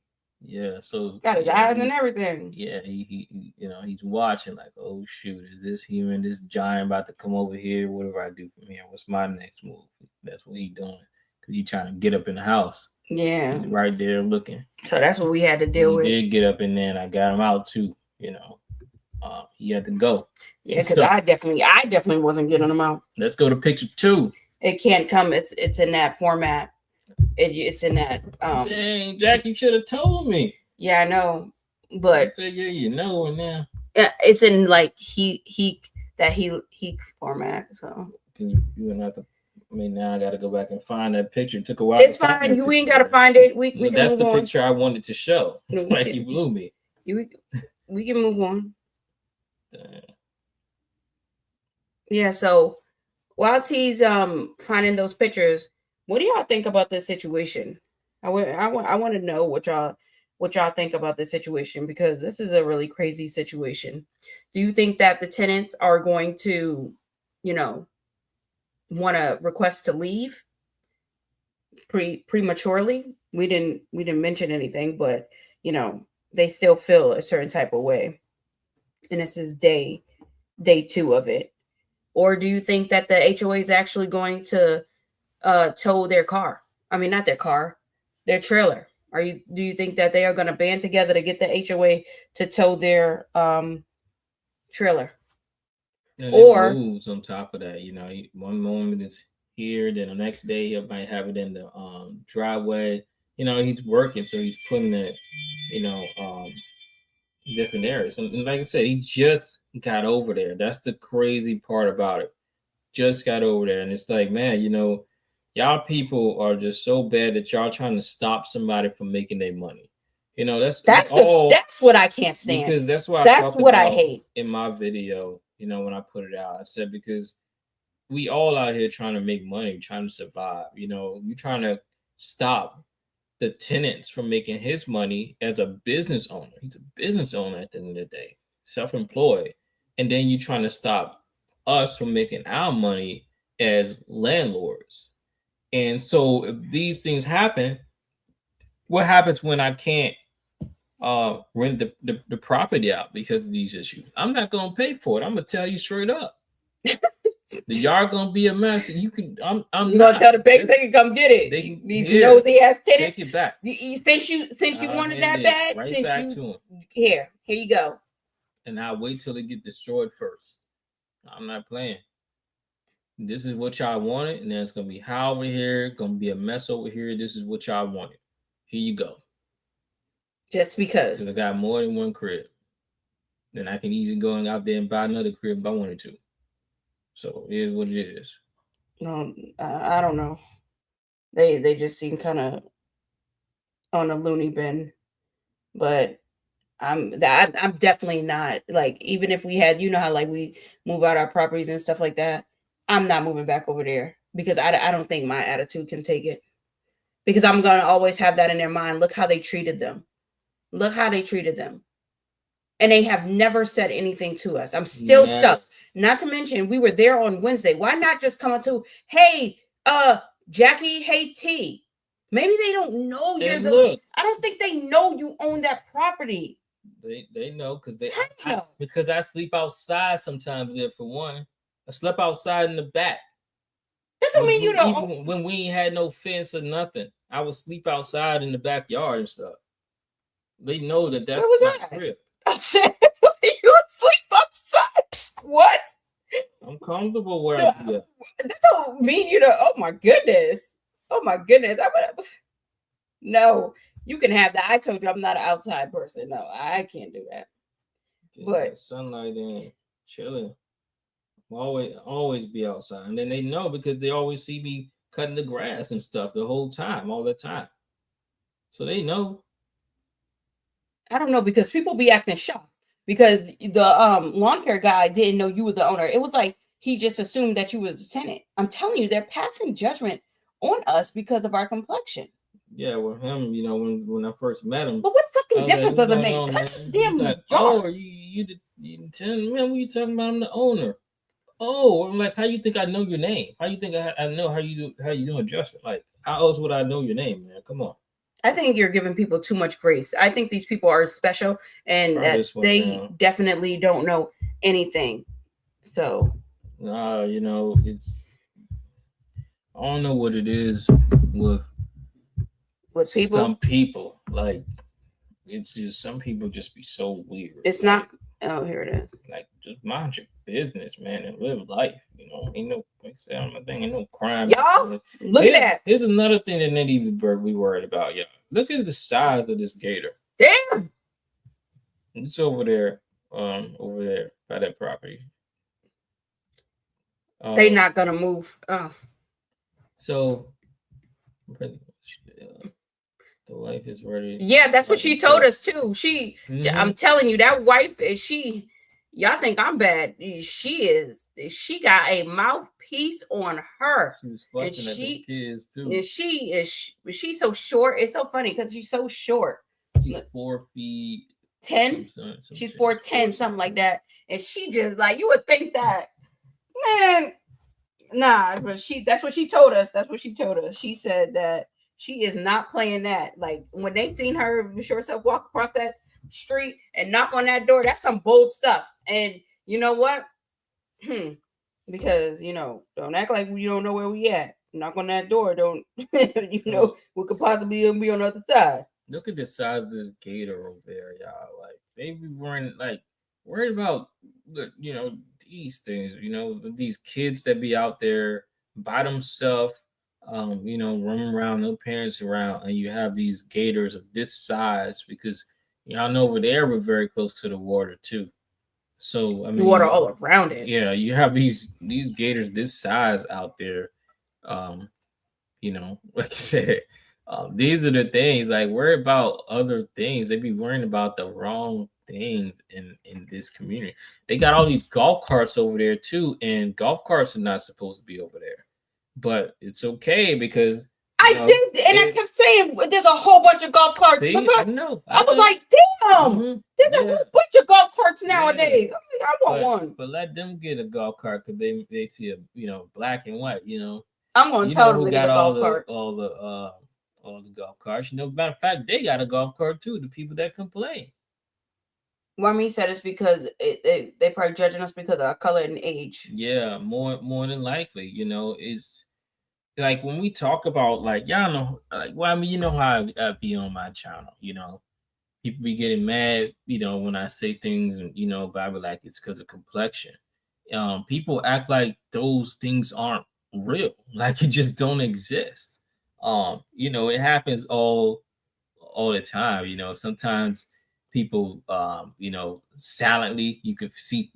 Yeah, so got his eyes and everything. Yeah, he he's watching like, oh shoot, is this human, this giant about to come over here? What do I do from here? What's my next move? That's what he's doing, because he's trying to get up in the house. Yeah, he's right there looking. So that's what we had to deal with. He did get up in there, and I got him out too. He had to go. Yeah, because I definitely wasn't getting him out. Let's go to picture 2. It can't come. It's in that format. It's in that. Dang, Jack, you should have told me. Yeah, I know, but yeah, you know it now. It's in like he format. So you wouldn't have to. I mean, now I got to go back and find that picture. It took a while. It's fine. We ain't got to find it. We can that's move the on. picture I wanted to show. Like you blew me. We can move on. Yeah. So while T's finding those pictures, what do y'all think about this situation? I want to know what y'all think about this situation, because this is a really crazy situation. Do you think that the tenants are going to, want to request to leave prematurely? We didn't mention anything, but they still feel a certain type of way, and this is day 2 of it. Or do you think that the HOA is actually going to tow their car? I mean, not their car, their trailer. Do you think that they are going to band together to get the HOA to tow their trailer? Or moves on top of that, one moment it's here, then the next day he might have it in the driveway. He's working, so he's putting it, different areas. And like I said, he just got over there. That's the crazy part about it. Just got over there, and it's like, man, y'all people are just so bad that y'all trying to stop somebody from making their money. That's what I can't stand. Because that's why I hate in my video. When I put it out, I said, because we all out here trying to make money, trying to survive. You're trying to stop the tenants from making his money as a business owner. He's a business owner at the end of the day, self-employed. And then you're trying to stop us from making our money as landlords. And so if these things happen, what happens when I can't rent the property out because of these issues? I'm not going to pay for it. I'm going to tell you straight up. The yard going to be a mess. And you can, I'm you going to tell the bank they can come get it. These nosy ass tenants. Take it back. Since you wanted that bad, right back to them. Here you go. And I'll wait till it get destroyed first. I'm not playing. This is what y'all wanted, and then it's gonna be how over here, gonna be a mess over here. This is what y'all wanted. Here you go. Just because I got more than one crib, then I can easily go out there and buy another crib if I wanted to. So it is what it is. No, I don't know. They just seem kind of on a loony bin, but I'm definitely not, like, even if we had, how like we move out our properties and stuff like that, I'm not moving back over there, because I don't think my attitude can take it, because I'm going to always have that in their mind. Look how they treated them. and they have never said anything to us. I'm still stuck. Not to mention, we were there on Wednesday. Why not just come up to, hey, Jackie, hey T. Maybe they don't know you're the. Look, I don't think they know you own that property. They know because I sleep outside sometimes there for one. I slept outside in the back. That don't mean you don't. Even when we ain't had no fence or nothing, I would sleep outside in the backyard and stuff. They know that that's my crib. I said, you would sleep outside. What? I'm comfortable where I'm at. That don't mean you to. Oh my goodness. Oh my goodness. No, you can have that. I told you I'm not an outside person. No, I can't do that. Get but sunlight in, chilling. Always be outside, and then they know because they always see me cutting the grass and stuff the whole time, all the time. So they know. I don't know because people be acting shocked because the lawn care guy didn't know you were the owner. It was like he just assumed that you was a tenant. I'm telling you, they're passing judgment on us because of our complexion. Yeah, with him, when I first met him. But what fucking difference does it make? Damn, like, oh, you tenant, man? What are you talking about? I'm the owner. Oh, I'm like, how you think I know your name? How you think I know how you doing, Justin? Like, how else would I know your name, man? Come on. I think you're giving people too much grace. I think these people are special and that they definitely don't know anything. So, it's I don't know what it is with people. Some people, like, it's just some people just be so weird. It's like, not. Oh, here it is. Like, just mind your business, man, and live life. Ain't no, ain't no crime. Y'all, look at that. Here's another thing that need to be worried about, y'all. Look at the size of this gator. Damn. It's over there by that property. They not gonna move. So, the wife is ready. Yeah, that's what she told us too. I'm telling you, that wife is y'all think I'm bad. She got a mouthpiece on her. She was fussing at the kids too. And she's so short. It's so funny because she's so short. She's 4 feet 10. She's 4'10", something like that. And she just like, you would think that, man. Nah, but that's what she told us. That's what she told us. She said that she is not playing that. Like when they seen her short self walk across that street and knock on that door, that's some bold stuff. And you know what? Because don't act like you don't know where we at. Knock on that door. Don't we could possibly be on the other side. Look at the size of this gator over there, y'all. Like they be worried about these things. These kids that be out there by themselves. Running around, no parents around, and you have these gators of this size because y'all know over there we're very close to the water too. So I mean, the water all around it. Yeah, you have these gators this size out there. Like I said, these are the things. Like worry about other things. They be worrying about the wrong things in this community. They got all these golf carts over there too, and golf carts are not supposed to be over there. But it's okay because I kept saying there's a whole bunch of golf carts. See, I know. I was like, damn, there's a whole bunch of golf carts nowadays. Yeah. I want one. But let them get a golf cart because they see a black and white. I'm gonna tell them who got all the golf carts. Matter of fact, they got a golf cart too. The people that complain. Mommy said it's because they probably judging us because of our color and age. Yeah, more than likely. It's like when we talk about like y'all know how I be on my channel. People be getting mad. When I say things and but I be like it's because of complexion. People act like those things aren't real, like it just don't exist. It happens all the time. Sometimes people silently you could see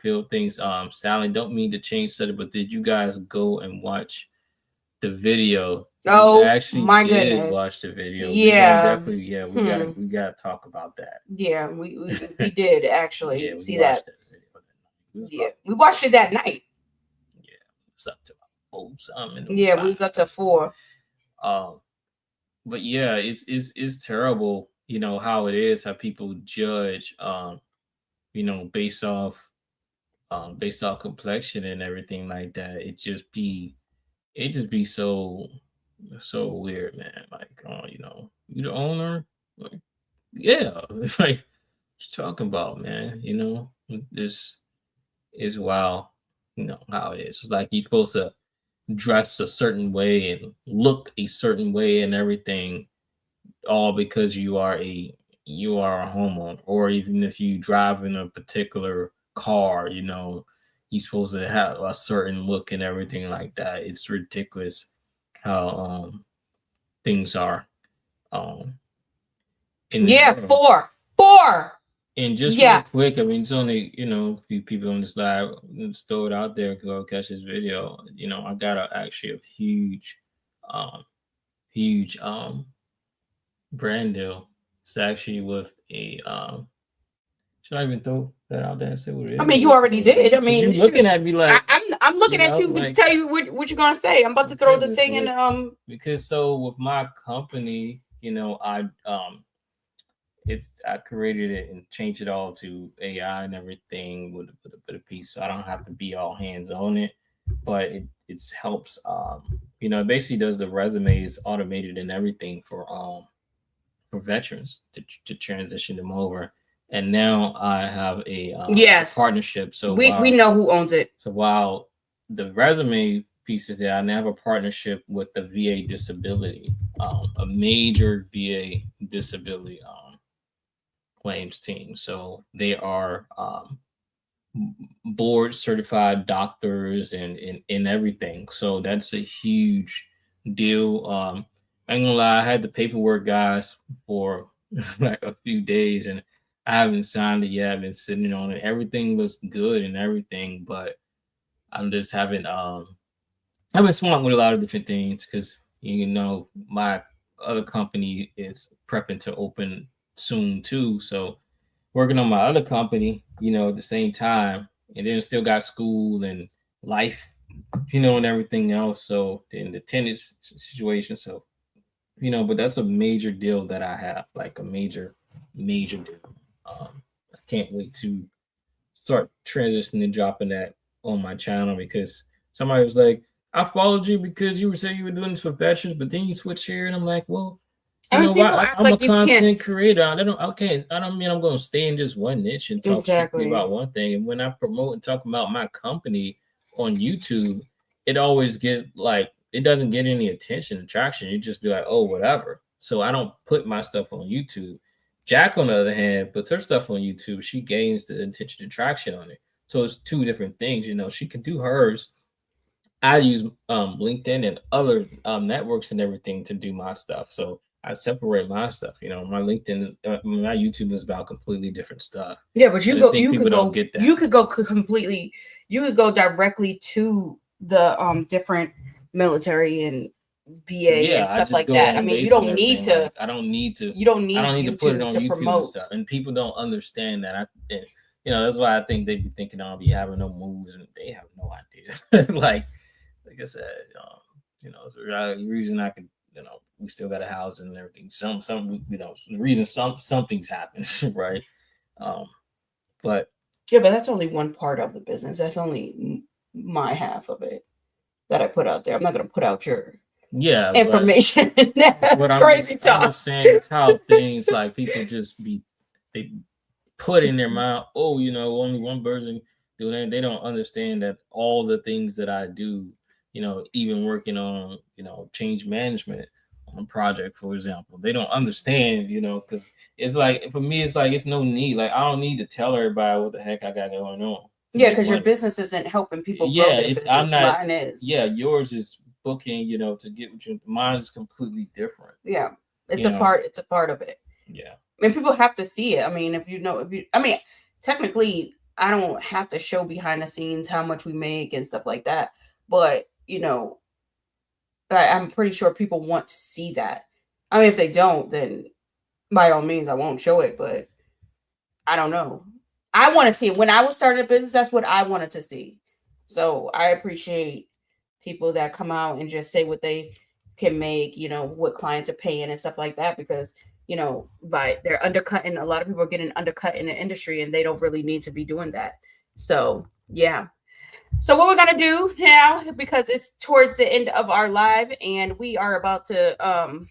feel things silent. Don't mean to change subject, but did you guys go and watch the video? Oh, we actually my did goodness. watch the video. Yeah, we gotta talk about that. Yeah, we did actually see that. Yeah, we watched it that night. Yeah, it was up to 4 something. Yeah, we was up to 4. But yeah, it's terrible. How it is, how people judge based off complexion and everything like that. It just be so weird, man. Like, you the owner? Like, yeah. It's like, what you talking about, man? This is wild. How it is. It's like you're supposed to dress a certain way and look a certain way and everything, all because you are a homeowner, or even if you drive in a particular car, you're supposed to have a certain look and everything like that. It's ridiculous how things are um in this Yeah, world. four. And just real Yeah. quick, I mean, it's only a few people on this live. Let's throw it out there. Go catch this video. I got actually a huge brand deal. It's actually with a should I even throw that out there and say what it I is? mean, you already did. I Because you mean, looking shoot. at me like, I'm looking at you to like, tell you what you're gonna say. I'm about to throw because the it's thing in. with because so with my company, I created it and changed it all to AI and everything with a bit of piece, so I don't have to be all hands on it. But it helps. It basically does the resumes automated and everything for veterans to transition them over. And now I have a Yes, partnership. So we know who owns it. while the resume pieces there, I now have a partnership with the VA disability, a major VA disability claims team. So they are board certified doctors and everything. So that's a huge deal. I ain't gonna lie, I had the paperwork guys for like a few days and I haven't signed it yet. I've been sitting on it. Everything looks good and everything, but I'm just having I've been swamped with a lot of different things because my other company is prepping to open soon too. So working on my other company, at the same time, and then still got school and life, and everything else. So in the tennis situation, so but that's a major deal that I have, like a major deal. I can't wait to start transitioning and dropping that on my channel because somebody was like, I followed you because you were saying you were doing this for veterans, but then you switch here, and I'm like, well, I mean, people what? act I'm a like you can't. content creator. I don't mean I'm going to stay in just one niche and talk strictly Exactly. about one thing. And when I promote and talk about my company on YouTube, it always gets like it doesn't get any attention and traction. You just be like, oh, whatever. So I don't put my stuff on YouTube. Jack, on the other hand, puts her stuff on YouTube. She gains the attention and traction on it. So it's two different things. She can do hers. I use LinkedIn and other networks and everything to do my stuff. So I separate my stuff. My my YouTube is about completely different stuff. Yeah, but I think people don't get that. You could go completely. You could go directly to the different military and VA and Yeah, I stuff just like go that. I on mean, you base and don't need everything. to. Like I don't need to. You don't I need don't need to put it YouTube on to YouTube and promote. stuff. And people don't understand that. That's why I think they be thinking I'll be having no moves, and they have no idea. like I said, it's the reason I could, we still got a house and everything. The reason something's happened, right? Um, but Yeah, but that's only one part of the business. That's only my half of it that I put out there. I'm not gonna put out your yeah, information. but That's crazy I'm talk. just saying it's how things like people just they put in their mind, oh, only one person do that. They don't understand that all the things that I do, even working on, change management on a project, for example, they don't understand, because it's like for me, it's like it's no need. Like I don't need to tell everybody what the heck I got going on to Yeah, make because your money. business isn't helping people grow Yeah, their it's I'm business. not. Mine is. Yeah, yours is booking, to get what your mine is completely different. Yeah, it's You a know, part. It's a part of it. yeah. I mean, people have to see it. I mean, I mean, technically, I don't have to show behind the scenes how much we make and stuff like that. But I'm pretty sure people want to see that. I mean, if they don't, then by all means, I won't show it. But I don't know. I want to see it. When I was starting a business, that's what I wanted to see. So I appreciate people that come out and just say what they can make, what clients are paying and stuff like that, because they're undercutting. A lot of people are getting undercut in the industry, and they don't really need to be doing that. So yeah. So what we're gonna do now, because it's towards the end of our live, and we are about to,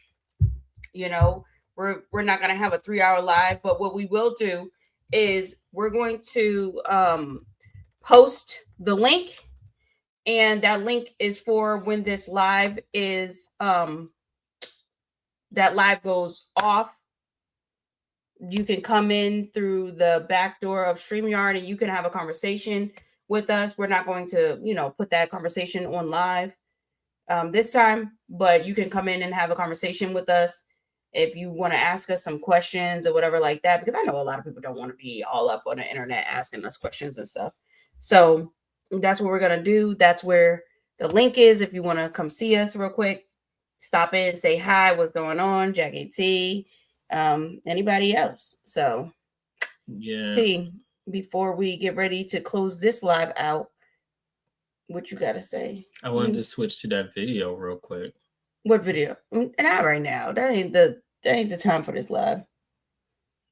you know, we're not gonna have a 3 hour live, but what we will do is we're going to post the link, and that link is for when this live is that live goes off. You can come in through the back door of StreamYard and you can have a conversation with us. We're not going to, put that conversation on live this time, but you can come in and have a conversation with us if you want to ask us some questions or whatever like that, because I know a lot of people don't want to be all up on the internet asking us questions and stuff. So that's what we're going to do. That's where the link is. If you want to come see us real quick, stop in, say hi, what's going on, Jackie T, anybody else. So Yeah. T, before we get ready to close this live out, what you gotta say? I wanted to switch to that video real quick. What video? Not right now. That ain't the time for this live.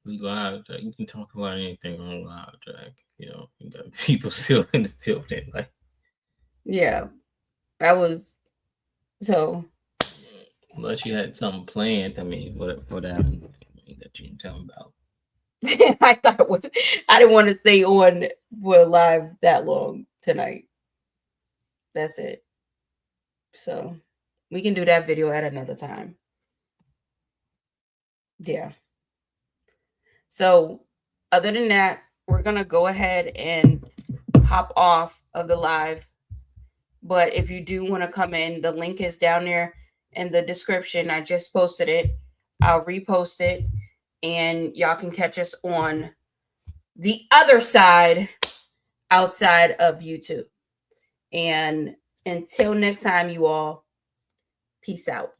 We live, Jack. You can talk about anything on live, Jack. You got people still in the building. Like, yeah, I was so. Unless you had something planned, I mean, what happened that you can tell me about? I thought it was. I didn't want to stay on for live that long tonight. That's it. So we can do that video at another time. Yeah. So other than that, we're gonna go ahead and hop off of the live. But if you do want to come in, the link is down there in the description. I just posted it. I'll repost it, and y'all can catch us on the other side outside of YouTube. And until next time, you all, peace out.